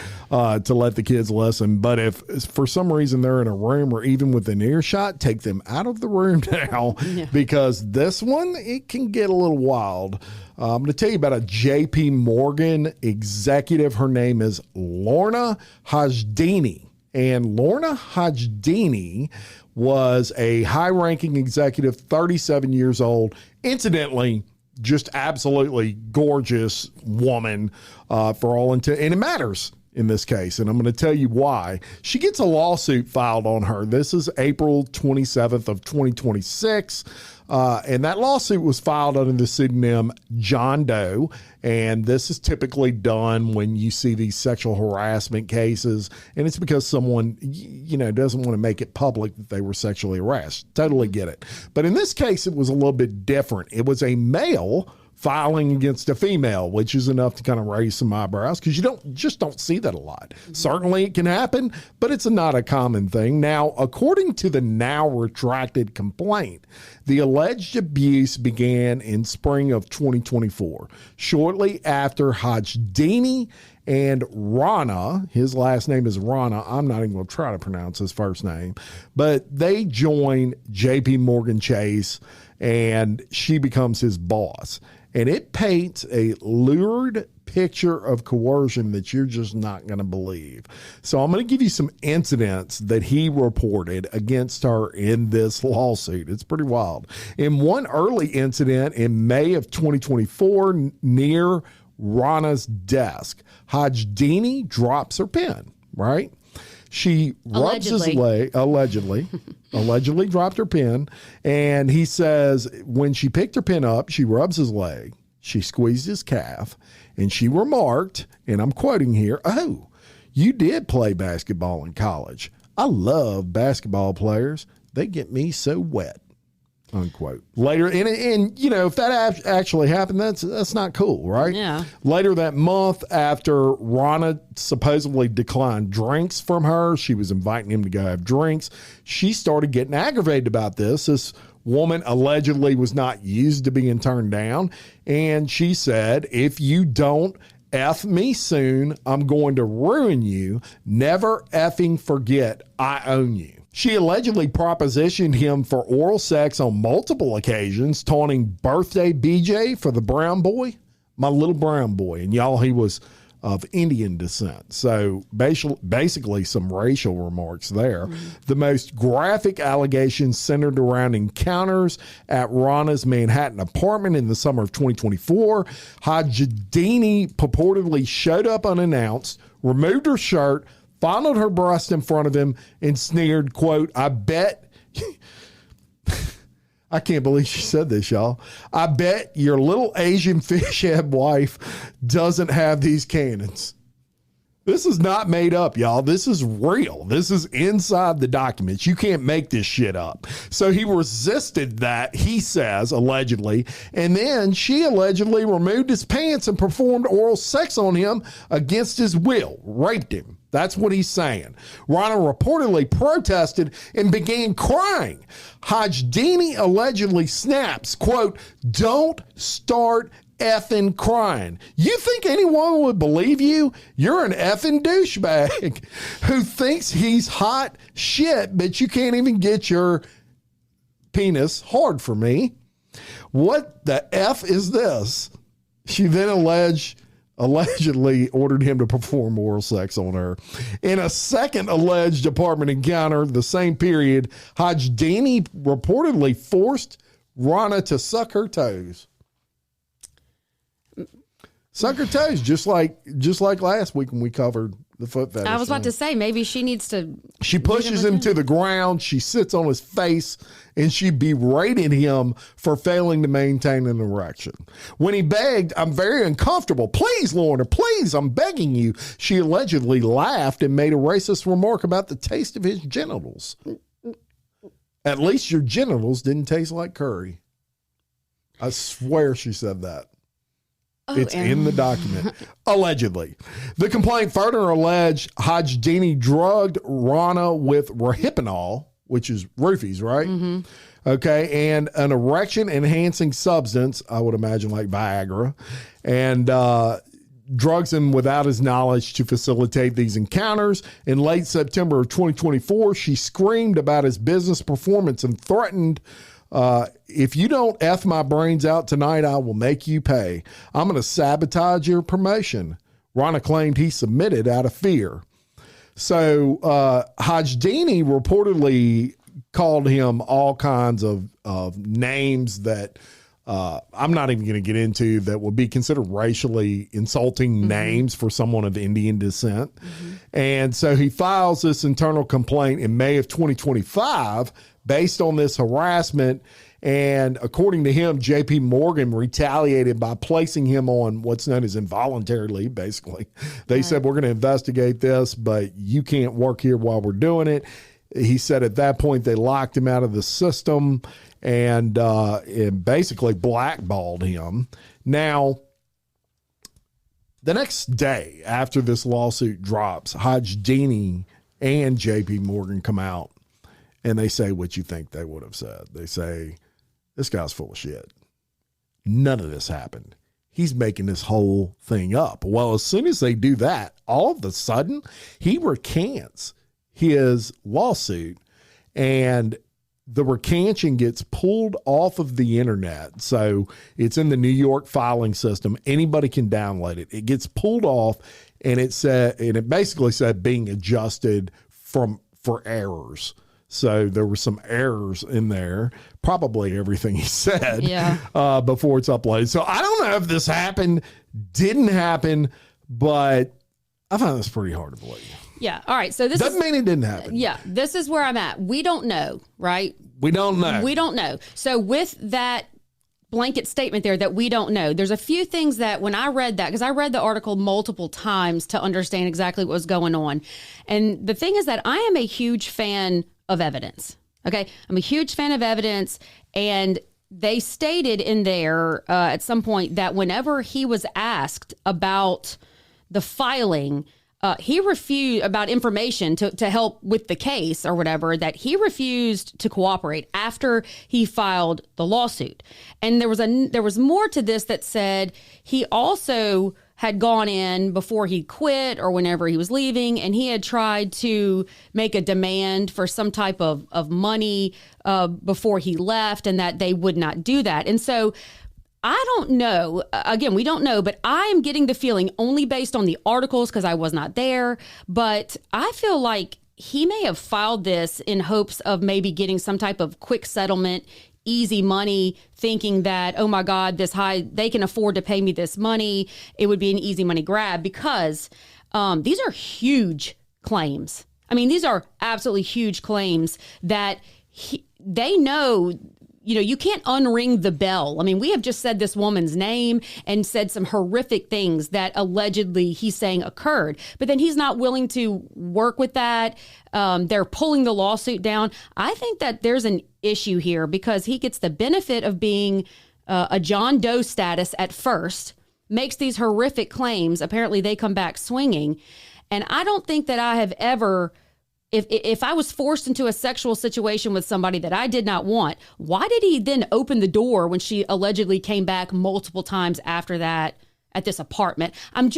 to let the kids listen. But if for some reason they're in a room or even within earshot, take them out of the room now because this one, it can get a little wild. I'm going to tell you about a J.P. Morgan executive. Her name is Lorna Hajdini. And Lorna Hajdini was a high-ranking executive, 37 years old. Incidentally, just absolutely gorgeous woman for all intent. And it matters in this case, and I'm going to tell you why. She gets a lawsuit filed on her. This is April 27th of 2026. And that lawsuit was filed under the pseudonym John Doe. And this is typically done when you see these sexual harassment cases. And it's because someone, doesn't want to make it public that they were sexually harassed. Totally get it. But in this case, it was a little bit different. It was a male filing against a female, which is enough to kind of raise some eyebrows because you don't see that a lot. Mm-hmm. Certainly it can happen, but it's not a common thing. Now, according to the now retracted complaint, the alleged abuse began in spring of 2024, shortly after Hajdini and Rana, his last name is Rana, I'm not even going to try to pronounce his first name, but they join JP Morgan Chase and she becomes his boss. And it paints a lurid picture of coercion that you're just not going to believe. So I'm going to give you some incidents that he reported against her in this lawsuit. It's pretty wild. In one early incident in May of 2024 near Rana's desk, Hajdini drops her pen. right? She rubs his leg, allegedly dropped her pen. And he says when she picked her pen up, she rubs his leg, she squeezed his calf, and she remarked, and I'm quoting here, "Oh, you did play basketball in college. I love basketball players. They get me so wet." Unquote. Later, and you know, if that actually happened, that's not cool, right? Yeah. Later that month, after Rana supposedly declined drinks from her, she was inviting him to go have drinks. She started getting aggravated about this. This woman allegedly was not used to being turned down, and she said, "If you don't F me soon, I'm going to ruin you. Never effing forget I own you." She allegedly propositioned him for oral sex on multiple occasions, taunting birthday BJ for the brown boy, my little brown boy. And y'all, he was of Indian descent. So basically some racial remarks there. Mm-hmm. The most graphic allegations centered around encounters at Rana's Manhattan apartment in the summer of 2024. Hajidini purportedly showed up unannounced, removed her shirt, fondled her breast in front of him, and sneered, quote, "I bet," I can't believe she said this, y'all, "I bet your little Asian fish head wife doesn't have these cannons." This is not made up, y'all. This is real. This is inside the documents. You can't make this shit up. So he resisted that, he says, allegedly, and then she allegedly removed his pants and performed oral sex on him against his will, raped him. That's what he's saying. Rana reportedly protested and began crying. Hajdini allegedly snaps, quote, "Don't start effing crying. You think anyone would believe you? You're an effing douchebag who thinks he's hot shit, but you can't even get your penis hard for me. What the F is this?" She then allegedly ordered him to perform oral sex on her. In a second alleged apartment encounter, the same period, Hajdini reportedly forced Rana to suck her toes. Suck her toes, just like last week when we covered the foot fetish. I was about to say, maybe she needs to. She pushes him to the ground. She sits on his face, and she berated him for failing to maintain an erection. When he begged, "I'm very uncomfortable. Please, Lorna, please, I'm begging you," she allegedly laughed and made a racist remark about the taste of his genitals. "At least your genitals didn't taste like curry." I swear she said that. Oh, it's in the document. Allegedly. The complaint further alleged Hajdini drugged Rana with rohypnol, which is roofies, right? Mm-hmm. Okay, and an erection-enhancing substance, I would imagine like Viagra, and drugs him without his knowledge to facilitate these encounters. In late September of 2024, she screamed about his business performance and threatened, "If you don't F my brains out tonight, I will make you pay. I'm going to sabotage your promotion." Rana claimed he submitted out of fear. So Hajdini reportedly called him all kinds of names that I'm not even going to get into, that would be considered racially insulting names for someone of Indian descent. And so he files this internal complaint in May of 2025 based on this harassment. And according to him, JP Morgan retaliated by placing him on what's known as involuntary leave, basically. They said, "We're going to investigate this, but you can't work here while we're doing it." He said at that point they locked him out of the system and basically blackballed him. Now, the next day after this lawsuit drops, Hajdini and JP Morgan come out and they say what you think they would have said. They say, "This guy's full of shit. None of this happened. He's making this whole thing up." Well, as soon as they do that, all of a sudden he recants his lawsuit, and the recantation gets pulled off of the internet. So it's in the New York filing system. Anybody can download it. It gets pulled off, and it basically said being adjusted for errors. So there were some errors in there, probably everything he said before it's uploaded. So I don't know if this happened, didn't happen, but I find this pretty hard to believe. Yeah. All right. So this doesn't mean it didn't happen. Yeah. This is where I'm at. We don't know, right? We don't know. We don't know. So with that blanket statement there that we don't know, there's a few things that when I read that, because I read the article multiple times to understand exactly what was going on. And the thing is that I am a huge fan of evidence. Okay. I'm a huge fan of evidence. And they stated in there at some point that whenever he was asked about the filing, he refused about information to help with the case or whatever, that he refused to cooperate after he filed the lawsuit. And there was more to this that said he also had gone in before he quit or whenever he was leaving, and he had tried to make a demand for some type of money before he left, and that they would not do that. And so I don't know. Again, we don't know, but I'm getting the feeling only based on the articles because I was not there. But I feel like he may have filed this in hopes of maybe getting some type of quick settlement, easy money, thinking that, oh my God, they can afford to pay me this money. It would be an easy money grab because these are huge claims. I mean, these are absolutely huge claims that they know. You know, you can't unring the bell. I mean, we have just said this woman's name and said some horrific things that allegedly he's saying occurred, but then he's not willing to work with that. They're pulling the lawsuit down. I think that there's an issue here because he gets the benefit of being a John Doe status at first, makes these horrific claims. Apparently they come back swinging. And I don't think that I have ever... If I was forced into a sexual situation with somebody that I did not want, why did he then open the door when she allegedly came back multiple times after that at this apartment? I'm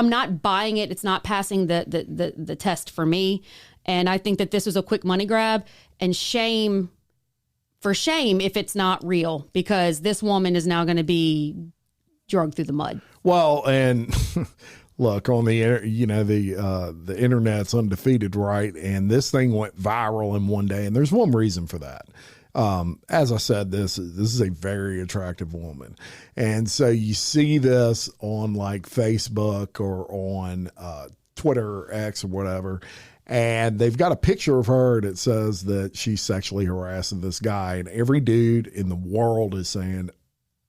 not buying it. It's not passing the test for me. And I think that this was a quick money grab, and shame if it's not real, because this woman is now going to be dragged through the mud. Well, and look, on the the internet's undefeated, right? And this thing went viral in one day, and there's one reason for that. As I said, this is a very attractive woman, and so you see this on like Facebook or on Twitter or X or whatever, and they've got a picture of her that says that she's sexually harassing this guy, and every dude in the world is saying,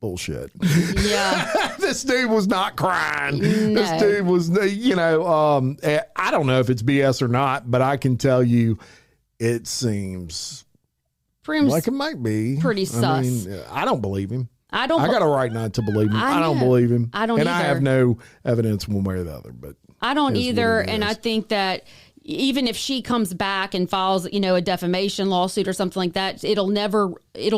bullshit. Yeah. This dude was not crying. No. This dude was, I don't know if it's BS or not, but I can tell you it seems like it might be. Pretty sus. I don't believe him. I got a right not to believe him. I don't believe him. I don't and either. I have no evidence one way or the other, but I don't either. And I think that even if she comes back and files, a defamation lawsuit or something like that, it'll never, we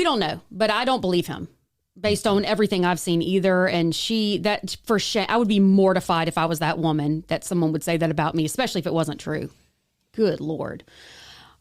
don't know, but I don't believe him based on everything I've seen either. And I would be mortified if I was that woman that someone would say that about me, especially if it wasn't true. Good Lord.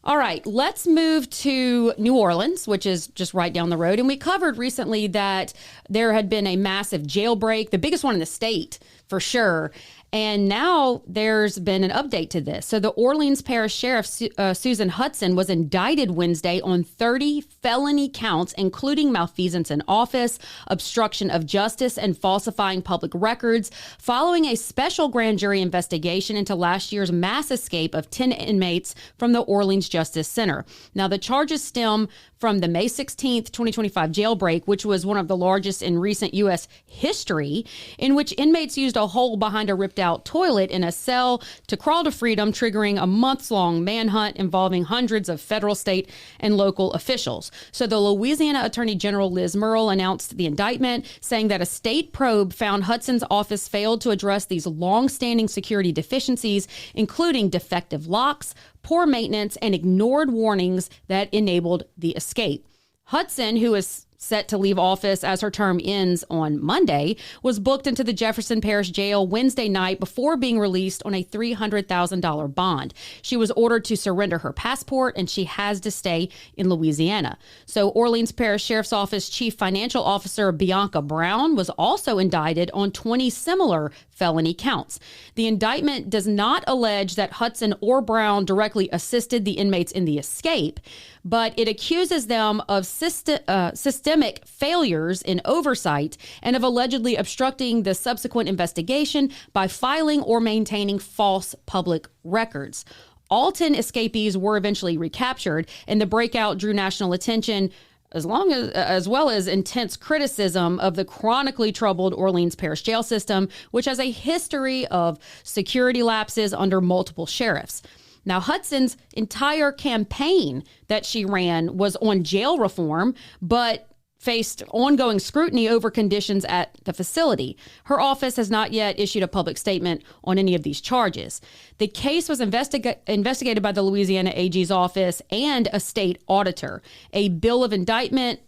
All right, let's move to New Orleans, which is just right down the road. And we covered recently that there had been a massive jailbreak, the biggest one in the state for sure. And now there's been an update to this. So the Orleans Parish Sheriff, Susan Hudson, was indicted Wednesday on 30 felony counts, including malfeasance in office, obstruction of justice, and falsifying public records, following a special grand jury investigation into last year's mass escape of 10 inmates from the Orleans Justice Center. Now, the charges stem from the May 16th, 2025 jailbreak, which was one of the largest in recent U.S. history, in which inmates used a hole behind a ripped-out toilet in a cell to crawl to freedom, triggering a months-long manhunt involving hundreds of federal, state, and local officials. So the Louisiana Attorney General Liz Murrill announced the indictment, saying that a state probe found Hudson's office failed to address these long-standing security deficiencies, including defective locks, poor maintenance, and ignored warnings that enabled the escape. Hudson, who is set to leave office as her term ends on Monday, was booked into the Jefferson Parish Jail Wednesday night before being released on a $300,000 bond. She was ordered to surrender her passport, and she has to stay in Louisiana. So Orleans Parish Sheriff's Office Chief Financial Officer Bianca Brown was also indicted on 20 similar felony counts. The indictment does not allege that Hudson or Brown directly assisted the inmates in the escape, but it accuses them of systemic failures in oversight and of allegedly obstructing the subsequent investigation by filing or maintaining false public records. All 10 escapees were eventually recaptured, and the breakout drew national attention as well as intense criticism of the chronically troubled Orleans Parish jail system, which has a history of security lapses under multiple sheriffs. Now, Hudson's entire campaign that she ran was on jail reform, but faced ongoing scrutiny over conditions at the facility. Her office has not yet issued a public statement on any of these charges. The case was investigated by the Louisiana AG's office and a state auditor. A bill of indictment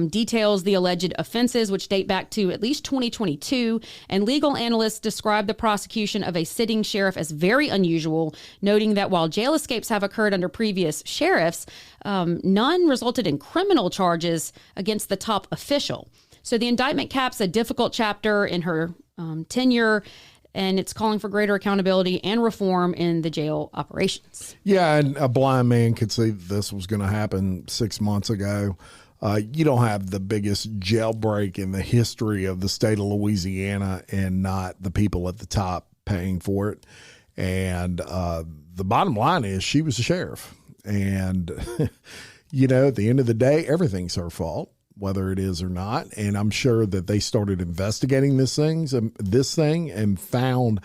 details the alleged offenses, which date back to at least 2022, and legal analysts describe the prosecution of a sitting sheriff as very unusual, noting that while jail escapes have occurred under previous sheriffs, none resulted in criminal charges against the top official. So the indictment caps a difficult chapter in her tenure, and it's calling for greater accountability and reform in the jail operations. Yeah, and a blind man could see this was going to happen 6 months ago. You don't have the biggest jailbreak in the history of the state of Louisiana and not the people at the top paying for it. And the bottom line is she was a sheriff. And, at the end of the day, everything's her fault, whether it is or not. And I'm sure that they started investigating this thing and found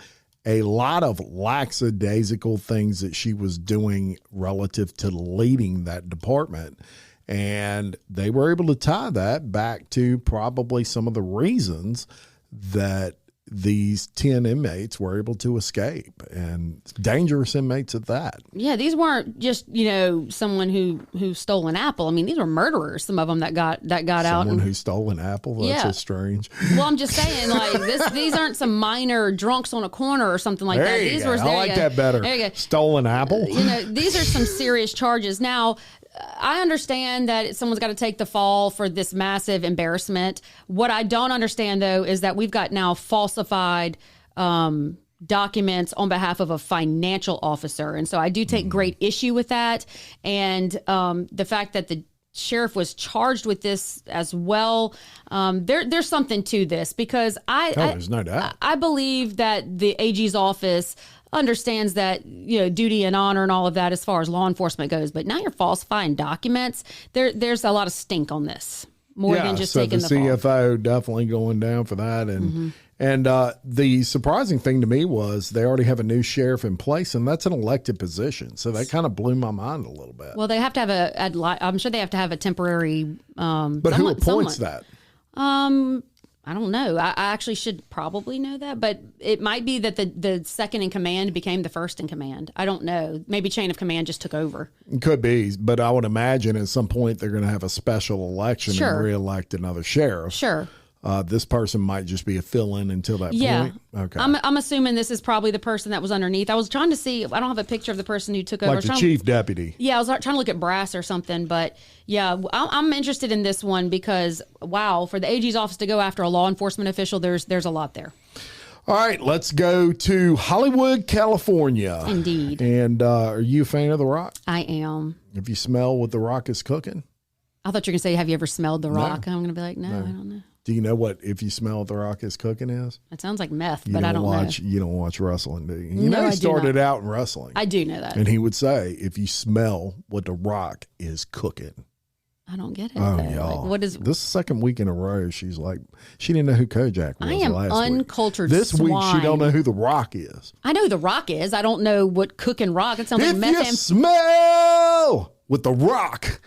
a lot of lackadaisical things that she was doing relative to leading that department. And they were able to tie that back to probably some of the reasons that these 10 inmates were able to escape, and dangerous inmates at that. Yeah, these weren't just, someone who stole an apple. I mean, these were murderers, some of them that got out. Someone who stole an apple? That's just strange. Well, I'm just saying, these aren't some minor drunks on a corner or something like that. These were, I like that better. There you go. Stolen apple? These are some serious charges. Now, I understand that someone's got to take the fall for this massive embarrassment. What I don't understand, though, is that we've got now falsified documents on behalf of a financial officer. And so I do take great issue with that. And the fact that the sheriff was charged with this as well. There's something to this, because there's no doubt. I believe that the AG's office understands that, duty and honor and all of that as far as law enforcement goes. But now you're falsifying documents. There's a lot of stink on this, more than just taking the fall. CFO definitely going down for that. And the surprising thing to me was they already have a new sheriff in place, and that's an elected position. So that kind of blew my mind a little bit. Well, they have to have I'm sure they have to have a temporary. But who appoints that? I don't know. I actually should probably know that, but it might be that the second in command became the first in command. I don't know. Maybe chain of command just took over. It could be, but I would imagine at some point they're going to have a special election and re-elect another sheriff. Sure. This person might just be a fill-in until that point. Okay. I'm assuming this is probably the person that was underneath. I was trying to see. I don't have a picture of the person who took over. Like the chief deputy. Yeah, I was trying to look at brass or something, but yeah, I'm interested in this one because for the AG's office to go after a law enforcement official, there's a lot there. All right, let's go to Hollywood, California. Indeed. And are you a fan of The Rock? I am. Have you smelled what The Rock is cooking? I thought you were going to say, have you ever smelled The Rock? I'm going to be like, no, I don't know. Do you know what if you smell what The Rock is cooking is? It sounds like meth, but I don't know. You don't watch wrestling, do you? He started out in wrestling. I do know that. And he would say, if you smell what The Rock is cooking. I don't get it. Oh, y'all. Like, what is this second week in a row? She's like, she didn't know who Kojak was. I am last uncultured. Week. This swine. week, she don't know who The Rock is. I know who The Rock is. I don't know what cooking rock. It sounds like meth. If you smell what The Rock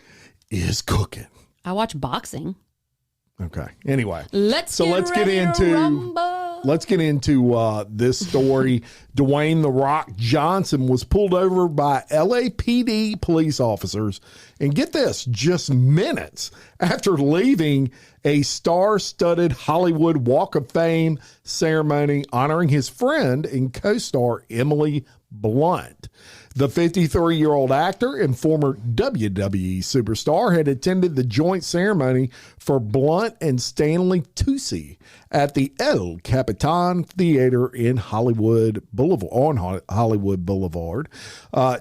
is cooking. I watch boxing. Okay. Anyway, let's get into this story. Dwayne "The Rock" Johnson was pulled over by LAPD police officers, and get this, just minutes after leaving a star-studded Hollywood Walk of Fame ceremony honoring his friend and co-star Emily Blunt. The 53-year-old actor and former WWE superstar had attended the joint ceremony for Blunt and Stanley Tucci at the El Capitan Theater in Hollywood Boulevard.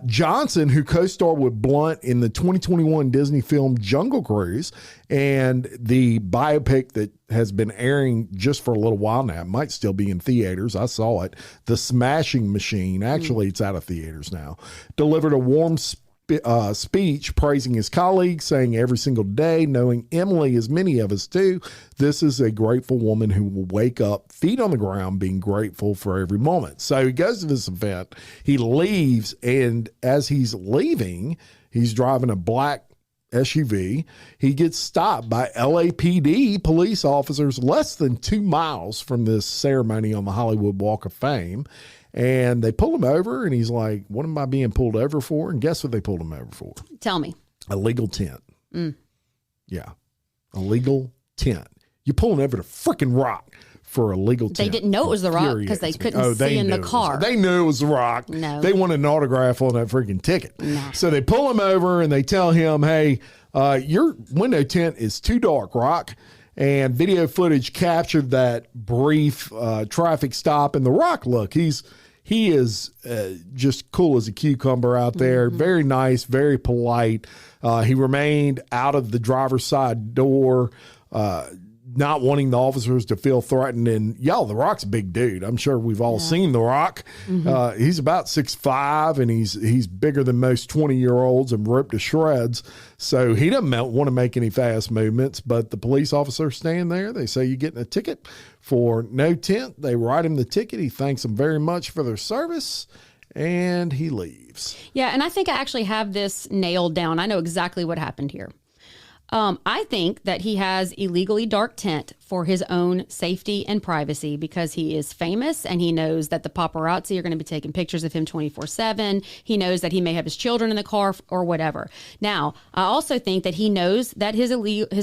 Johnson, who co-starred with Blunt in the 2021 Disney film Jungle Cruise and the biopic that has been airing just for a little while now, it might still be in theaters. I saw it. The Smashing Machine. Actually, it's out of theaters now. Delivered a warm speech praising his colleagues, saying every single day, knowing Emily, as many of us do, this is a grateful woman who will wake up, feet on the ground, being grateful for every moment. So he goes to this event, he leaves, and as he's leaving, he's driving a black SUV. He gets stopped by LAPD police officers less than 2 miles from this ceremony on the Hollywood Walk of Fame. And they pull him over, and he's like, what am I being pulled over for? And guess what they pulled him over for? Tell me. Illegal tent. Yeah. Illegal tent. You're pulling over the freaking Rock for a legal tent. They didn't know it was the Rock because they couldn't see in the car. They knew it was the Rock. No. They wanted an autograph on that freaking ticket. No. So they pull him over, and they tell him, hey, your window tint is too dark, Rock. And video footage captured that brief traffic stop. And the Rock, look, he is just cool as a cucumber out there. Very nice, very polite. He remained out of the driver's side door, not wanting the officers to feel threatened. And y'all, the Rock's a big dude. I'm sure we've all seen the Rock. He's about 6'5", and he's bigger than most 20-year-olds and ripped to shreds. So he doesn't want to make any fast movements, but the police officers stand there. They say, you're getting a ticket for no tent. They write him the ticket. He thanks them very much for their service, and he leaves. Yeah, and I think I actually have this nailed down. I know exactly what happened here. I think that he has illegally dark tint for his own safety and privacy because he is famous and he knows that the paparazzi are going to be taking pictures of him 24/7. He knows that he may have his children in the car or whatever. Now, I also think that he knows that his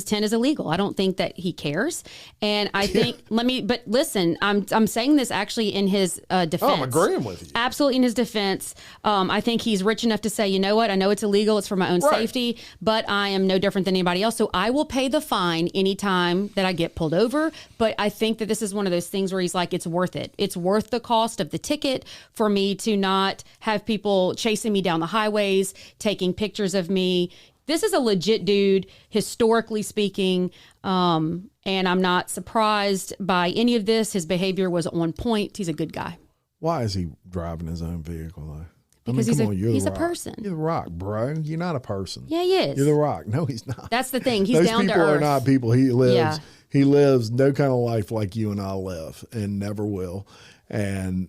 tint is illegal. I don't think that he cares. And I think, but listen, I'm saying this actually in his defense. Oh, I'm agreeing with you. Absolutely in his defense. I think he's rich enough to say, you know what? I know it's illegal. It's for my own safety, but I am no different than anybody else. So I will pay the fine anytime that I get pulled over. But I think that this is one of those things where he's like, it's worth it. It's worth the cost of the ticket for me to not have people chasing me down the highways, taking pictures of me. This is a legit dude, historically speaking. And I'm not surprised by any of this. His behavior was on point. He's a good guy. Why is he driving his own vehicle, though? Because he's a person. You're the Rock, bro. You're not a person. Yeah, he is. You're the Rock. No, he's not. That's the thing. He's Those down to people earth. are not people. He lives. Yeah. He lives no kind of life like you and I live, and never will. And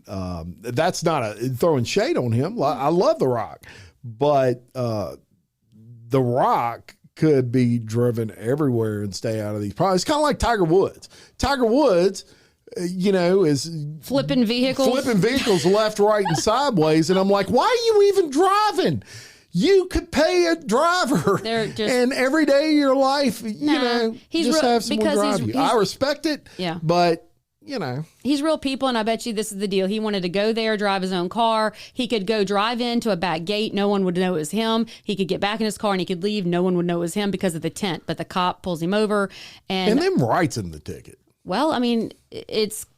that's not throwing shade on him. I love the Rock, but the Rock could be driven everywhere and stay out of these problems. It's kind of like Tiger Woods. Tiger Woods, is flipping vehicles left, right, and sideways. And I'm like, why are you even driving? You could pay a driver, and every day of your life, just have someone drive you. I respect it, but he's real people, and I bet you this is the deal. He wanted to go there, drive his own car. He could go drive into a back gate. No one would know it was him. He could get back in his car and he could leave. No one would know it was him because of the tent. But the cop pulls him over, and then writes him the ticket. Well, I mean,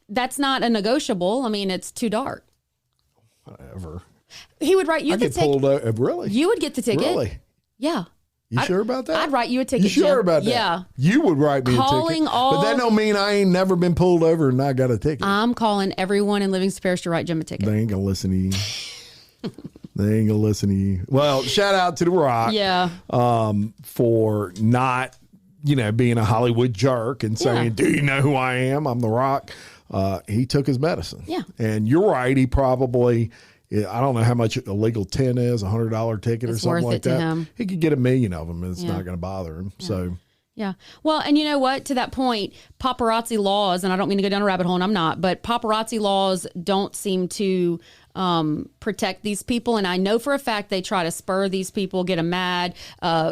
that's not a negotiable. I mean, it's too dark. Whatever. He would write you the ticket. Pulled over. Really? You would get the ticket. Really? Yeah. You sure about that? I'd write you a ticket. You sure Jim. about that? Yeah. You would write me a ticket. But that don't mean I ain't never been pulled over and not got a ticket. I'm calling everyone in Livingston Parish to write Jim a ticket. They ain't gonna listen to you. They ain't gonna listen to you. Well, shout out to the Rock. Yeah. For not, being a Hollywood jerk and saying, "Do you know who I am? I'm the Rock." He took his medicine. Yeah. And you're right. He probably. I don't know how much a legal tent is, $100 ticket or something like that. He could get 1 million of them, and it's not going to bother him. Yeah. So, Yeah. Well, and you know what? To that point, paparazzi laws, and I don't mean to go down a rabbit hole, and I'm not, but paparazzi laws don't seem to protect these people. And I know for a fact they try to spur these people, get them mad,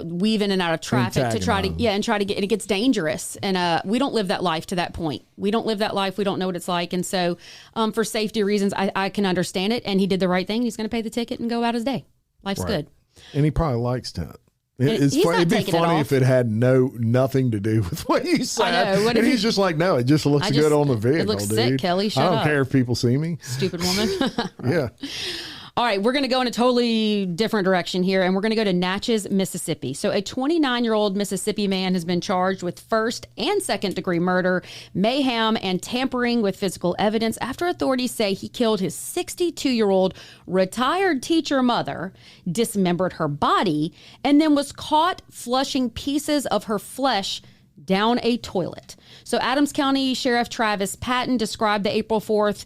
weave in and out of traffic to try to, and it gets dangerous. And we don't live that life to that point. We don't live that life. We don't know what it's like. And so for safety reasons, I can understand it. And he did the right thing. He's going to pay the ticket and go out his day. Life's good. And he probably likes tent. It'd be funny if it had nothing to do with what you said. I know. And he's just like, no, it just looks good on the vehicle, it looks dude. sick, Kelly. Shut up. I don't care if people see me. Stupid woman. Yeah. All right, we're going to go in a totally different direction here, and we're going to go to Natchez, Mississippi. So a 29-year-old Mississippi man has been charged with first and second-degree murder, mayhem, and tampering with physical evidence after authorities say he killed his 62-year-old retired teacher mother, dismembered her body, and then was caught flushing pieces of her flesh down a toilet. So Adams County Sheriff Travis Patton described the April 4th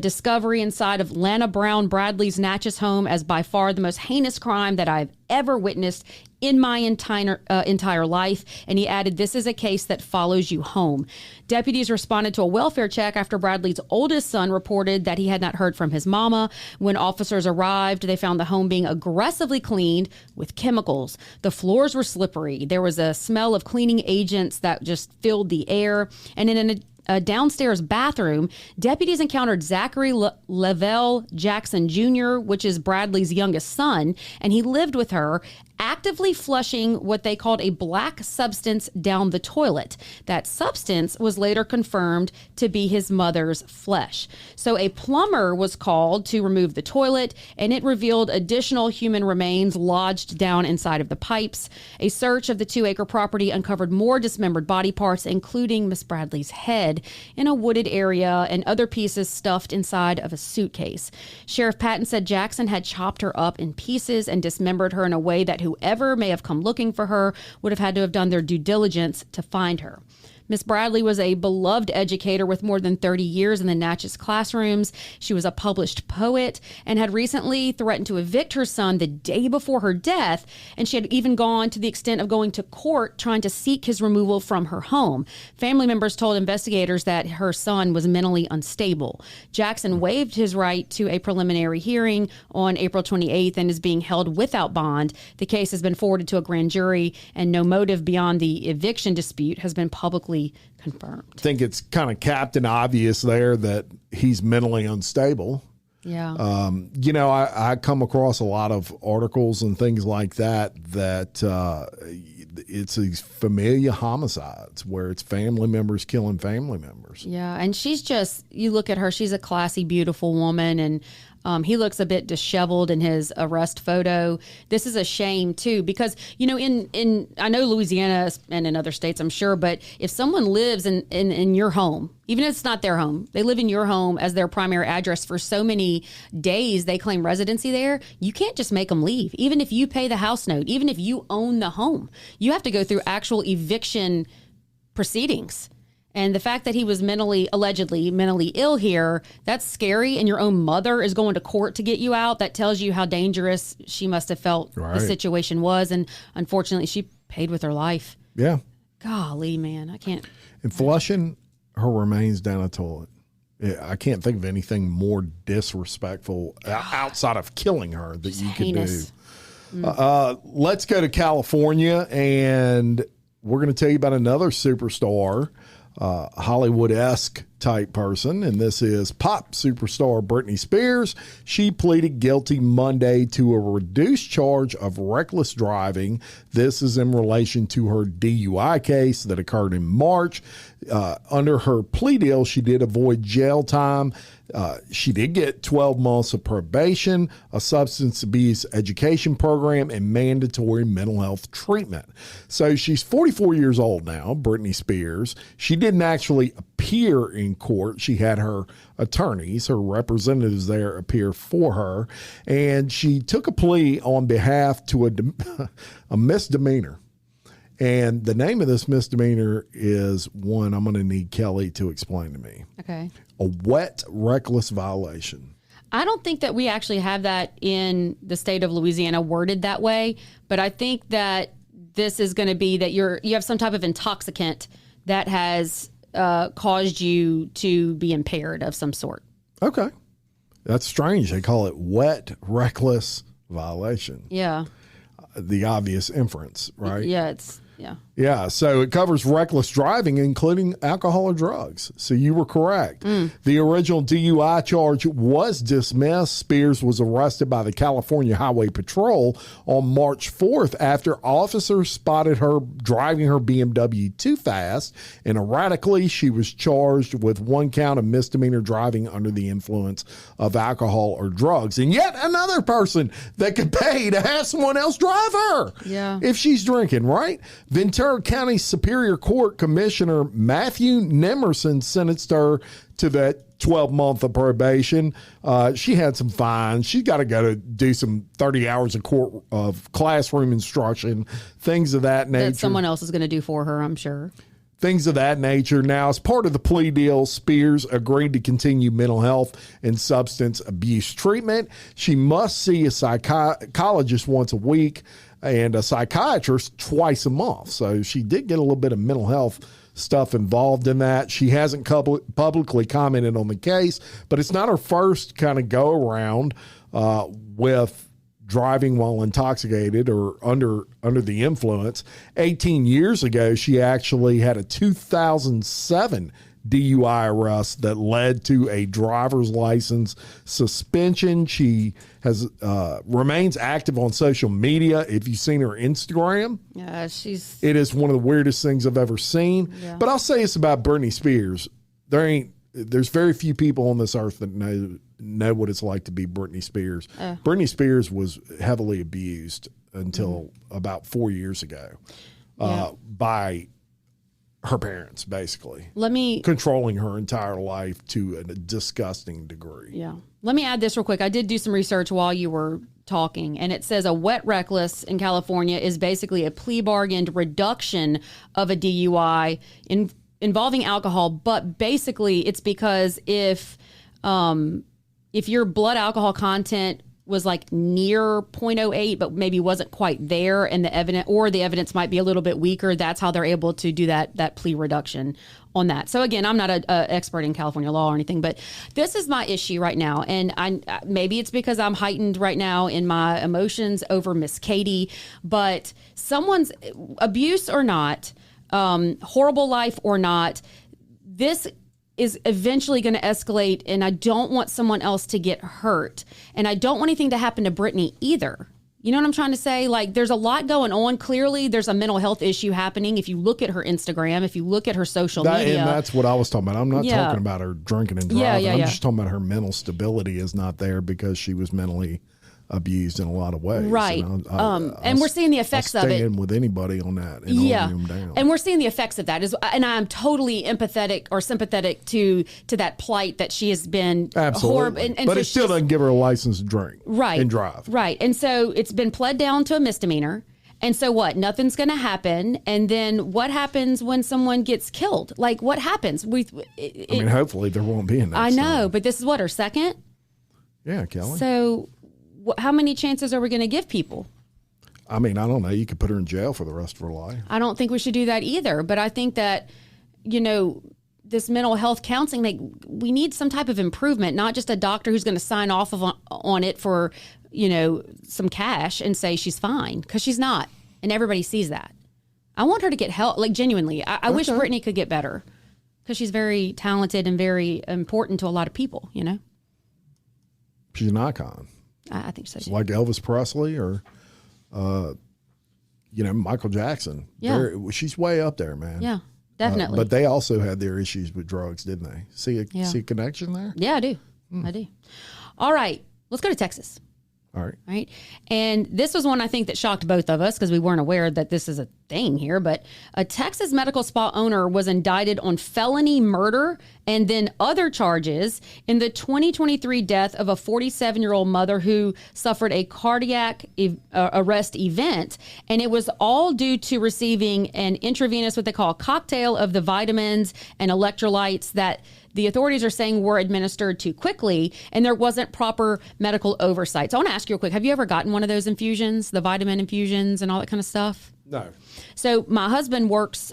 discovery inside of Lana Brown Bradley's Natchez home as by far the most heinous crime that I've ever witnessed in my entire life. And he added, this is a case that follows you home. Deputies responded to a welfare check after Bradley's oldest son reported that he had not heard from his mama. When officers arrived, they found the home being aggressively cleaned with chemicals. The floors were slippery. There was a smell of cleaning agents that just filled the air. And in a downstairs bathroom, deputies encountered Zachary Lavelle Jackson Jr., which is Bradley's youngest son, and he lived with her, actively flushing what they called a black substance down the toilet. That substance was later confirmed to be his mother's flesh. So a plumber was called to remove the toilet, and it revealed additional human remains lodged down inside of the pipes. A search of the 2-acre property uncovered more dismembered body parts, including Miss Bradley's head, in a wooded area and other pieces stuffed inside of a suitcase. Sheriff Patton said Jackson had chopped her up in pieces and dismembered her in a way that whoever may have come looking for her would have had to have done their due diligence to find her. Miss Bradley was a beloved educator with more than 30 years in the Natchez classrooms. She was a published poet and had recently threatened to evict her son the day before her death, and she had even gone to the extent of going to court trying to seek his removal from her home. Family members told investigators that her son was mentally unstable. Jackson waived his right to a preliminary hearing on April 28th and is being held without bond. The case has been forwarded to a grand jury, and no motive beyond the eviction dispute has been publicly confirmed. I think it's kind of captain obvious there that he's mentally unstable. Yeah. I come across a lot of articles and things like that it's these familiar homicides where it's family members killing family members. Yeah. And she's just, you look at her, she's a classy, beautiful woman, and he looks a bit disheveled in his arrest photo. This is a shame too, because, in I know Louisiana and in other states, I'm sure, but if someone lives in your home, even if it's not their home, they live in your home as their primary address for so many days, they claim residency there, you can't just make them leave. Even if you pay the house note, even if you own the home, you have to go through actual eviction proceedings. And the fact that he was allegedly mentally ill here, that's scary. And your own mother is going to court to get you out. That tells you how dangerous she must have felt the situation was. And unfortunately, she paid with her life. Yeah. Golly, man, I can't. And flushing her remains down a toilet. I can't think of anything more disrespectful outside of killing her that you could do. Let's go to California, and we're going to tell you about another superstar. Hollywood-esque type person, and this is pop superstar Britney Spears. She pleaded guilty Monday to a reduced charge of reckless driving. This is in relation to her DUI case that occurred in March. Under her plea deal, she did avoid jail time. She did get 12 months of probation, a substance abuse education program, and mandatory mental health treatment. So she's 44 years old now, Britney Spears. She didn't actually appear in court. She had her attorneys, her representatives there appear for her, and she took a plea on behalf to a misdemeanor. And the name of this misdemeanor is one I'm going to need Kelly to explain to me. Okay. A wet, reckless violation. I don't think that we actually have that in the state of Louisiana worded that way, but I think that this is going to be that you have some type of intoxicant that has caused you to be impaired of some sort. Okay. That's strange. They call it wet, reckless violation. Yeah. The obvious inference, right? Yeah, Yeah, so it covers reckless driving, including alcohol or drugs. So you were correct. The original DUI charge was dismissed. Spears was arrested by the California Highway Patrol on March 4th after officers spotted her driving her BMW too fast, and erratically she was charged with 1 count of misdemeanor driving under the influence of alcohol or drugs. And yet another person that could pay to have someone else drive her if she's drinking, right? Ventura County Superior Court Commissioner Matthew Nemerson sentenced her to that 12-month of probation. She had some fines. She's got to go to do some 30 hours of court of classroom instruction, things of that nature. That someone else is going to do for her, I'm sure. Things of that nature. Now, as part of the plea deal, Spears agreed to continue mental health and substance abuse treatment. She must see a psychologist once a week and a psychiatrist twice a month. So she did get a little bit of mental health stuff involved in that. She hasn't publicly commented on the case, but it's not her first kind of go around with driving while intoxicated or under the influence. 18 years ago, she actually had a 2007 DUI arrest that led to a driver's license suspension. She has remains active on social media. If you've seen her Instagram, it is one of the weirdest things I've ever seen. Yeah. But I'll say this about Britney Spears: there's very few people on this earth that know what it's like to be Britney Spears. Britney Spears was heavily abused until about 4 years ago by her parents, basically. Controlling her entire life to a disgusting degree. Yeah. Let me add this real quick. I did do some research while you were talking, and it says a wet reckless in California is basically a plea bargained reduction of a DUI involving alcohol, but basically it's because if your blood alcohol content was like near 0.08, but maybe wasn't quite there, and the evidence might be a little bit weaker, that's how they're able to do that plea reduction on that. So again, I'm not an expert in California law or anything, but this is my issue right now. And maybe it's because I'm heightened right now in my emotions over Miss Katie, but someone's abuse or not, horrible life or not, this is eventually going to escalate, and I don't want someone else to get hurt. And I don't want anything to happen to Britney either. You know what I'm trying to say? Like, there's a lot going on. Clearly, there's a mental health issue happening. If you look at her Instagram, if you look at her social media. And that's what I was talking about. I'm not talking about her drinking and driving. I'm just talking about her mental stability is not there because she was mentally abused in a lot of ways. Right. And we're seeing the effects of it. Stand with anybody on that and holding them down. And we're seeing the effects of that. And I'm totally empathetic or sympathetic to that plight that she has been. Absolutely. And but so it still doesn't give her a license to drink and drive. Right. And so it's been pled down to a misdemeanor. And so what? Nothing's going to happen. And then what happens when someone gets killed? Like, what happens? Hopefully there won't be an I know, but this is what, her second? Yeah, Kelly. So how many chances are we going to give people? I don't know. You could put her in jail for the rest of her life. I don't think we should do that either. But I think that, this mental health counseling, we need some type of improvement, not just a doctor who's going to sign off on it for, some cash and say she's fine, because she's not. And everybody sees that. I want her to get help, like genuinely. I wish Britney could get better because she's very talented and very important to a lot of people, She's an icon. I think so. It's like Elvis Presley or, Michael Jackson. Yeah. She's way up there, man. Yeah, definitely. But they also had their issues with drugs, didn't they? See a connection there? Yeah, I do. I do. All right. Let's go to Texas. All right. And this was one I think that shocked both of us because we weren't aware that this is a thing here. But a Texas medical spa owner was indicted on felony murder and then other charges in the 2023 death of a 47-year-old mother who suffered a cardiac arrest event. And it was all due to receiving an intravenous, what they call a cocktail of the vitamins and electrolytes that the authorities are saying were administered too quickly, and there wasn't proper medical oversight. So I want to ask you real quick, have you ever gotten one of those infusions, the vitamin infusions and all that kind of stuff? No. So my husband works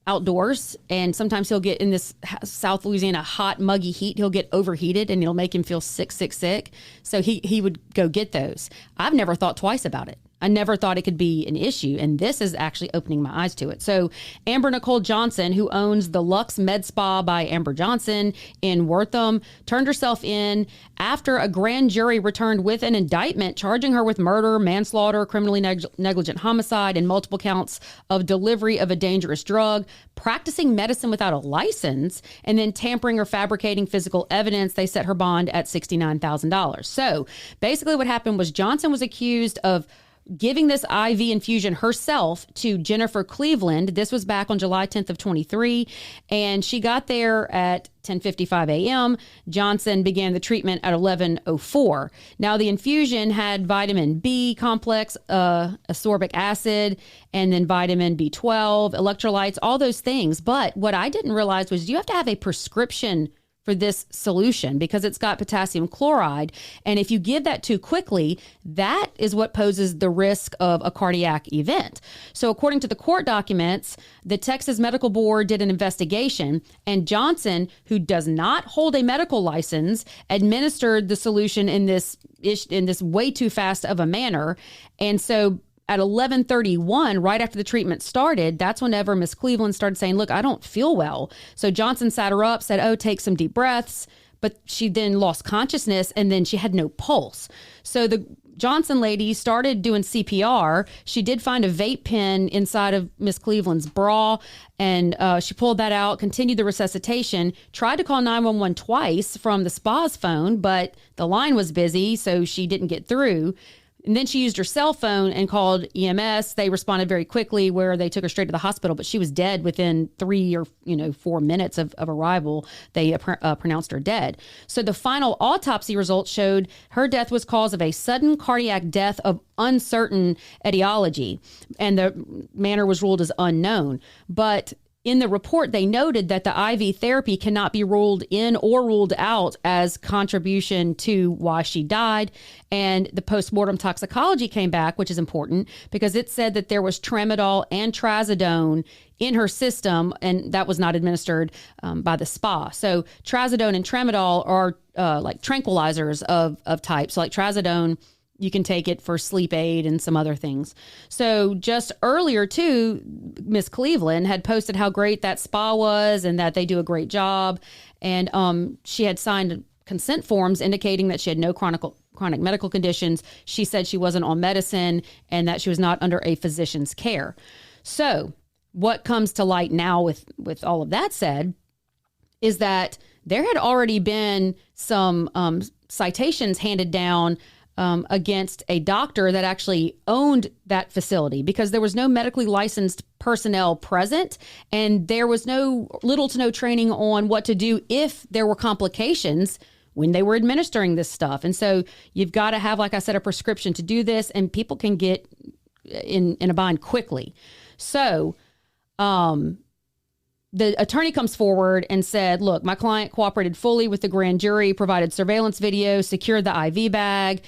outdoors, and sometimes he'll get in this South Louisiana hot, muggy heat. He'll get overheated, and it'll make him feel sick. So he would go get those. I've never thought twice about it. I never thought it could be an issue, and this is actually opening my eyes to it. So Amber Nicole Johnson, who owns the Lux Med Spa by Amber Johnson in Wortham, turned herself in after a grand jury returned with an indictment charging her with murder, manslaughter, criminally negligent homicide, and multiple counts of delivery of a dangerous drug, practicing medicine without a license, and then tampering or fabricating physical evidence. They set her bond at $69,000. So basically what happened was Johnson was accused of giving this IV infusion herself to Jennifer Cleveland. This was back on July 10th of 23, and she got there at 10:55 a.m. Johnson began the treatment at 11:04. Now, the infusion had vitamin B complex, ascorbic acid, and then vitamin B12, electrolytes, all those things. But what I didn't realize was you have to have a prescription for this solution because it's got potassium chloride. And if you give that too quickly, that is what poses the risk of a cardiac event. So according to the court documents, the Texas Medical Board did an investigation, and Johnson, who does not hold a medical license, administered the solution in this way too fast of a manner. And so at 11:31, right after the treatment started, that's whenever Miss Cleveland started saying, look, I don't feel well. So Johnson sat her up, said, oh, take some deep breaths. But she then lost consciousness, and then she had no pulse. So the Johnson lady started doing CPR. She did find a vape pen inside of Miss Cleveland's bra, and she pulled that out, continued the resuscitation, tried to call 911 twice from the spa's phone, but the line was busy, so she didn't get through. And then she used her cell phone and called EMS. They responded very quickly, where they took her straight to the hospital, but she was dead within 3 or 4 minutes of arrival. They pronounced her dead. So the final autopsy results showed her death was caused of a sudden cardiac death of uncertain etiology, and the manner was ruled as unknown. But in the report, they noted that the IV therapy cannot be ruled in or ruled out as contribution to why she died. And the postmortem toxicology came back, which is important because it said that there was tramadol and trazodone in her system, and that was not administered by the spa. So trazodone and tramadol are like tranquilizers of type. So like trazodone, you can take it for sleep aid and some other things. So just earlier too, Miss Cleveland had posted how great that spa was and that they do a great job. And she had signed consent forms indicating that she had no chronic medical conditions. She said she wasn't on medicine and that she was not under a physician's care. So what comes to light now with all of that said is that there had already been some citations handed down against a doctor that actually owned that facility because there was no medically licensed personnel present, and there was little to no training on what to do if there were complications when they were administering this stuff. And so you've got to have, like I said, a prescription to do this, and people can get in a bind quickly. So the attorney comes forward and said, look, my client cooperated fully with the grand jury, provided surveillance video, secured the IV bag.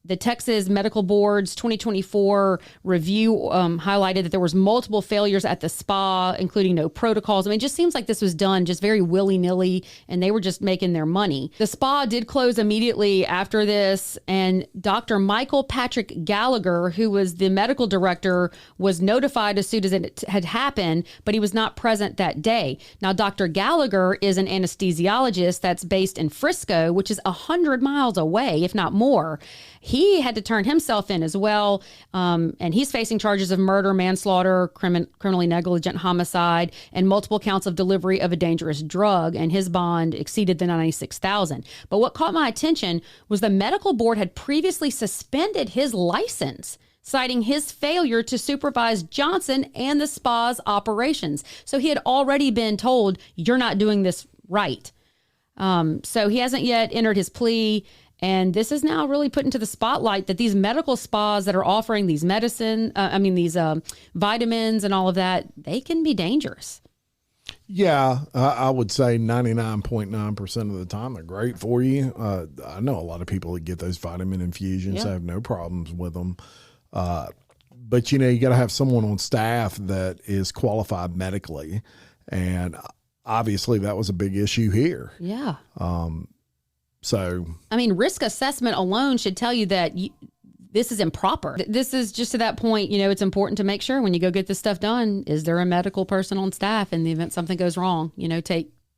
The Texas Medical Board's 2024 review highlighted that there was multiple failures at the spa, including no protocols. I mean, it just seems like this was done just very willy-nilly, and they were just making their money. The spa did close immediately after this, and Dr. Michael Patrick Gallagher, who was the medical director, was notified as soon as it had happened, but he was not present that day. Now, Dr. Gallagher is an anesthesiologist that's based in Frisco, which is 100 miles away, if not more. He had to turn himself in as well, and he's facing charges of murder, manslaughter, criminally negligent homicide, and multiple counts of delivery of a dangerous drug, and his bond exceeded the $96,000. But what caught my attention was the medical board had previously suspended his license, citing his failure to supervise Johnson and the spa's operations. So he had already been told, you're not doing this right. So he hasn't yet entered his plea. And this is now really put into the spotlight that these medical spas that are offering these these vitamins and all of that, they can be dangerous. Yeah, I would say 99.9% of the time they're great for you. I know a lot of people that get those vitamin infusions. I have no problems with them. But, you got to have someone on staff that is qualified medically. And obviously that was a big issue here. Yeah. So, I mean, risk assessment alone should tell you that this is improper. This is just to that point, it's important to make sure when you go get this stuff done, is there a medical person on staff in the event something goes wrong?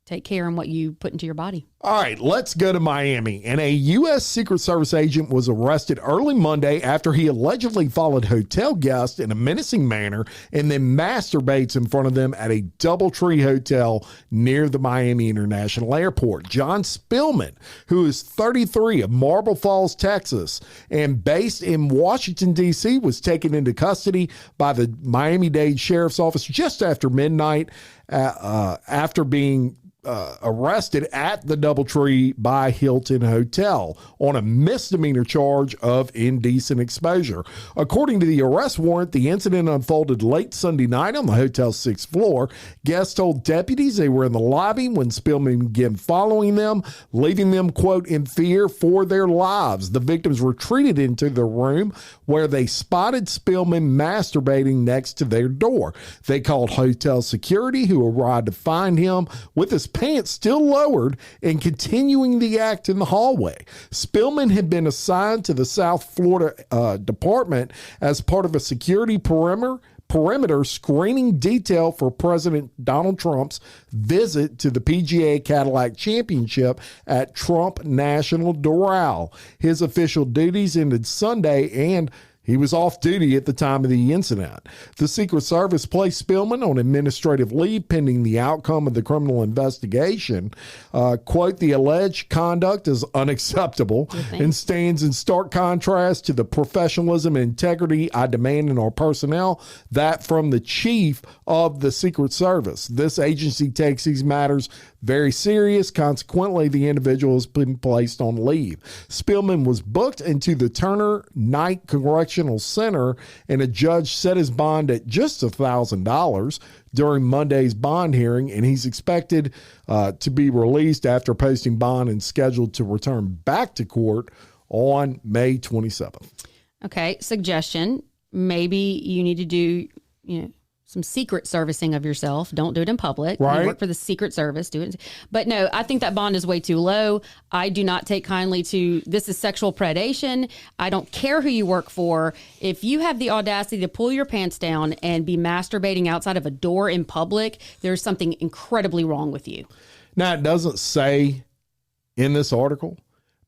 Take care in what you put into your body. All right, let's go to Miami. And a U.S. Secret Service agent was arrested early Monday after he allegedly followed hotel guests in a menacing manner and then masturbates in front of them at a DoubleTree hotel near the Miami International Airport. John Spillman, who is 33 of Marble Falls, Texas, and based in Washington, D.C., was taken into custody by the Miami-Dade Sheriff's Office just after midnight after being arrested at the DoubleTree by Hilton Hotel on a misdemeanor charge of indecent exposure. According to the arrest warrant, the incident unfolded late Sunday night on the hotel's 6th floor. Guests told deputies they were in the lobby when Spillman began following them, leaving them, quote, in fear for their lives. The victims retreated into the room where they spotted Spillman masturbating next to their door. They called hotel security, who arrived to find him with his pants still lowered and continuing the act in the hallway. Spillman had been assigned to the South Florida Department as part of a security perimeter screening detail for President Donald Trump's visit to the PGA Cadillac Championship at Trump National Doral. His official duties ended Sunday, and he was off duty at the time of the incident. The Secret Service placed Spillman on administrative leave pending the outcome of the criminal investigation. Quote, the alleged conduct is unacceptable and stands in stark contrast to the professionalism and integrity I demand in our personnel, that from the chief of the Secret Service. This agency takes these matters very serious. Consequently, the individual has been placed on leave. Spillman was booked into the Turner Knight Correctional Center, and a judge set his bond at just $1,000 during Monday's bond hearing, and he's expected to be released after posting bond and scheduled to return back to court on May 27th. Okay, suggestion. Maybe you need to do, some secret servicing of yourself. Don't do it in public. Right. You work for the Secret Service. Do it. But no, I think that bond is way too low. I do not take kindly to this is sexual predation. I don't care who you work for. If you have the audacity to pull your pants down and be masturbating outside of a door in public, there's something incredibly wrong with you. Now, it doesn't say in this article,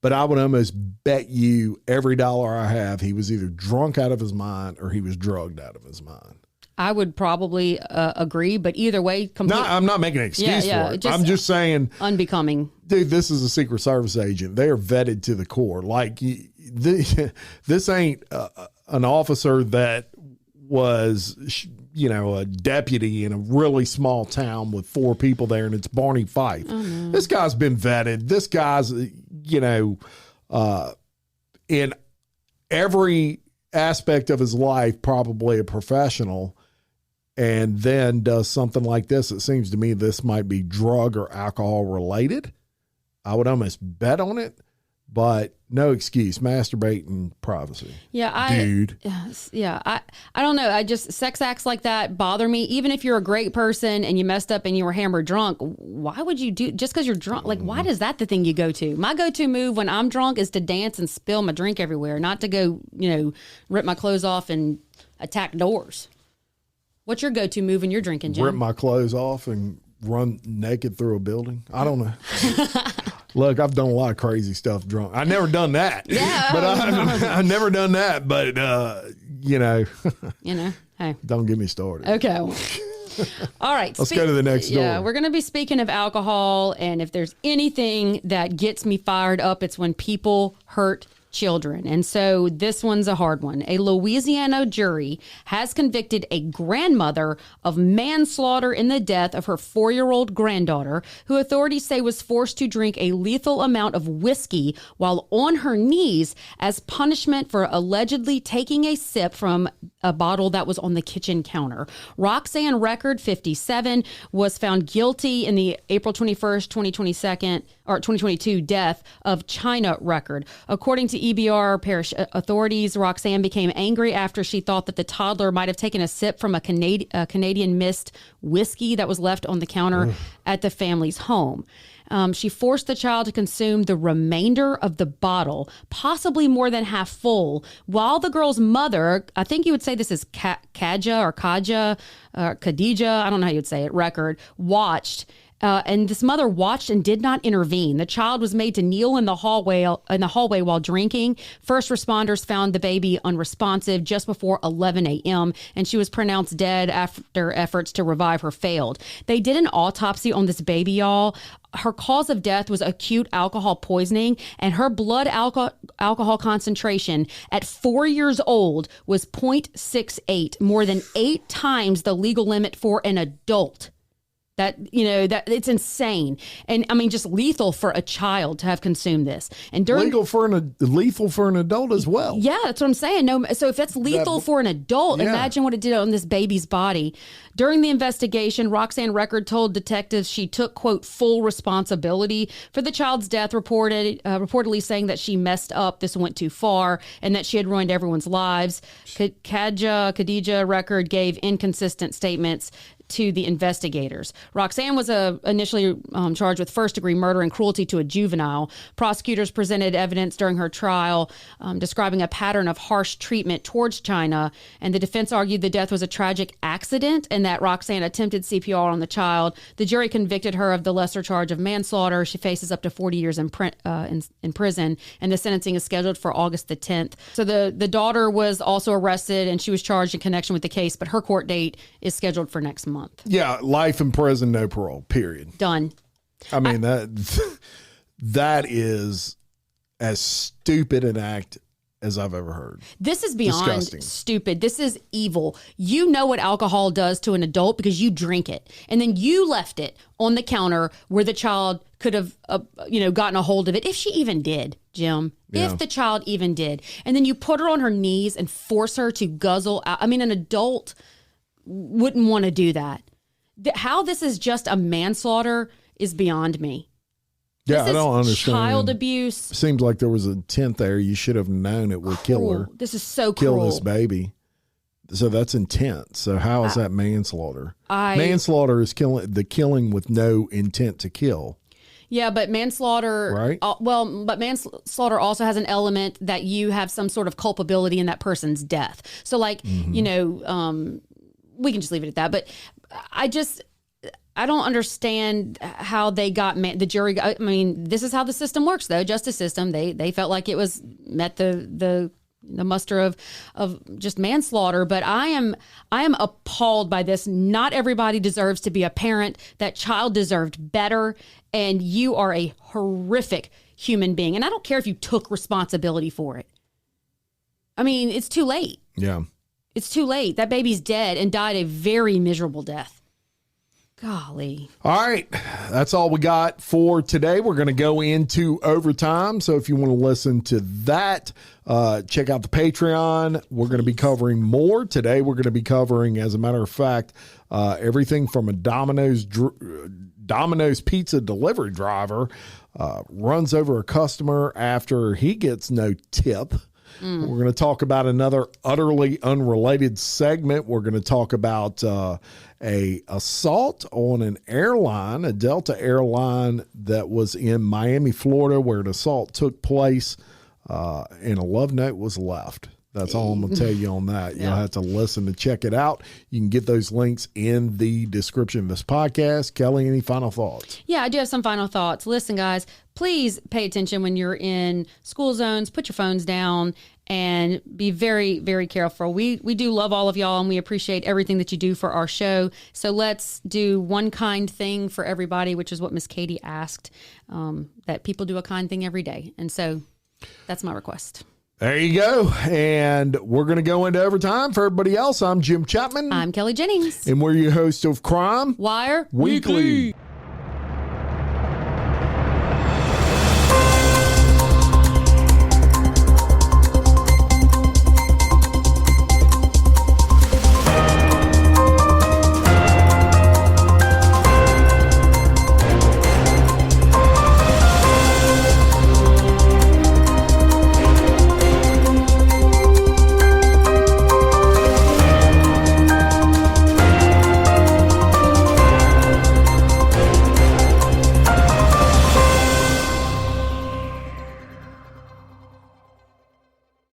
but I would almost bet you every dollar I have he was either drunk out of his mind or he was drugged out of his mind. I would probably agree, but either way, no, I'm not making an excuse for it. I'm just saying, unbecoming. Dude, this is a Secret Service agent. They are vetted to the core. Like, this ain't an officer that was, a deputy in a really small town with 4 people there, and it's Barney Fife. Oh, no. This guy's been vetted. This guy's, in every aspect of his life, probably a professional, and then does something like this. It seems to me this might be drug or alcohol related. I would almost bet on it, but no excuse. Masturbate in privacy. Yeah, dude. I don't know. Sex acts like that bother me. Even if you're a great person and you messed up and you were hammered drunk, why would you do just because you're drunk? Like, why is that the thing you go to? My go-to move when I'm drunk is to dance and spill my drink everywhere, not to go, rip my clothes off and attack doors. What's your go-to move when you're drinking, Jim? Rip my clothes off and run naked through a building. I don't know. Look, I've done a lot of crazy stuff drunk. I've never done that. Yeah. But I've never done that. But, hey. Don't get me started. Okay. All right. Let's go to the next door. Yeah, we're going to be speaking of alcohol. And if there's anything that gets me fired up, it's when people hurt children. And so this one's a hard one. A Louisiana jury has convicted a grandmother of manslaughter in the death of her 4-year-old granddaughter, who authorities say was forced to drink a lethal amount of whiskey while on her knees as punishment for allegedly taking a sip from a bottle that was on the kitchen counter. Roxanne Record, 57, was found guilty in the April 21st, 2022 death of China Record. According to EBR Parish authorities, Roxanne became angry after she thought that the toddler might have taken a sip from a Canadian Mist whiskey that was left on the counter at the family's home. She forced the child to consume the remainder of the bottle, possibly more than half full, while the girl's mother, I think you would say this is Khadija, I don't know how you'd say it, record, watched. And this mother watched and did not intervene. The child was made to kneel in the hallway while drinking. First responders found the baby unresponsive just before 11 a.m. and she was pronounced dead after efforts to revive her failed. They did an autopsy on this baby, y'all. Her cause of death was acute alcohol poisoning, and her blood alcohol concentration at 4 years old was 0.68, more than 8 times the legal limit for an adult. That it's insane. And I mean, just lethal for a child to have consumed this. And lethal for an adult as well. Yeah, that's what I'm saying. No, so if that's lethal for an adult, imagine what it did on this baby's body. During the investigation, Roxanne Record told detectives she took, quote, full responsibility for the child's death, reportedly saying that she messed up, this went too far, and that she had ruined everyone's lives. Khadija Record gave inconsistent statements to the investigators. Roxanne was initially charged with first-degree murder and cruelty to a juvenile. Prosecutors presented evidence during her trial describing a pattern of harsh treatment towards China, and the defense argued the death was a tragic accident and that Roxanne attempted CPR on the child. The jury convicted her of the lesser charge of manslaughter. She faces up to 40 years in prison, and the sentencing is scheduled for August the 10th. So the daughter was also arrested, and she was charged in connection with the case, but her court date is scheduled for next month. Yeah, life in prison, no parole, period. Done. I mean, that is as stupid an act as I've ever heard. This is beyond disgusting. Stupid. This is evil. You know what alcohol does to an adult because you drink it. And then you left it on the counter where the child could have, gotten a hold of it. If she even did, Jim. Yeah. If the child even did. And then you put her on her knees and force her to guzzle out. I mean, an adult wouldn't want to do that. How this is just a manslaughter is beyond me. Yeah, I don't understand. Child abuse. Seems like there was a intent there. You should have known it would kill her. This is so cruel. Kill this baby. So that's intent. So how is that manslaughter? Manslaughter is killing with no intent to kill. Yeah, but manslaughter, right? But manslaughter also has an element that you have some sort of culpability in that person's death. So, like, we can just leave it at that. But I don't understand how they got the jury. I mean, this is how the system works, though. Justice system. They felt like it was met the muster of just manslaughter. But I am appalled by this. Not everybody deserves to be a parent. That child deserved better. And you are a horrific human being. And I don't care if you took responsibility for it. I mean, it's too late. Yeah. It's too late. That baby's dead and died a very miserable death. Golly. All right. That's all we got for today. We're going to go into overtime. So if you want to listen to that, check out the Patreon. We're going to be covering more. Today, we're going to be covering, as a matter of fact, everything from a Domino's pizza delivery driver runs over a customer after he gets no tip. We're going to talk about another utterly unrelated segment. We're going to talk about a assault on an airline, a Delta airline that was in Miami, Florida, where an assault took place and a love note was left. That's all I'm going to tell you on that. You'll have to listen to check it out. You can get those links in the description of this podcast. Kelly, any final thoughts? Yeah, I do have some final thoughts. Listen, guys, please pay attention when you're in school zones. Put your phones down and be very, very careful. We do love all of y'all, and we appreciate everything that you do for our show. So let's do one kind thing for everybody, which is what Miss Katie asked, that people do a kind thing every day. And so that's my request. There you go. And we're going to go into overtime. For everybody else, I'm Jim Chapman. I'm Kelly Jennings. And we're your host of Crime Wire Weekly.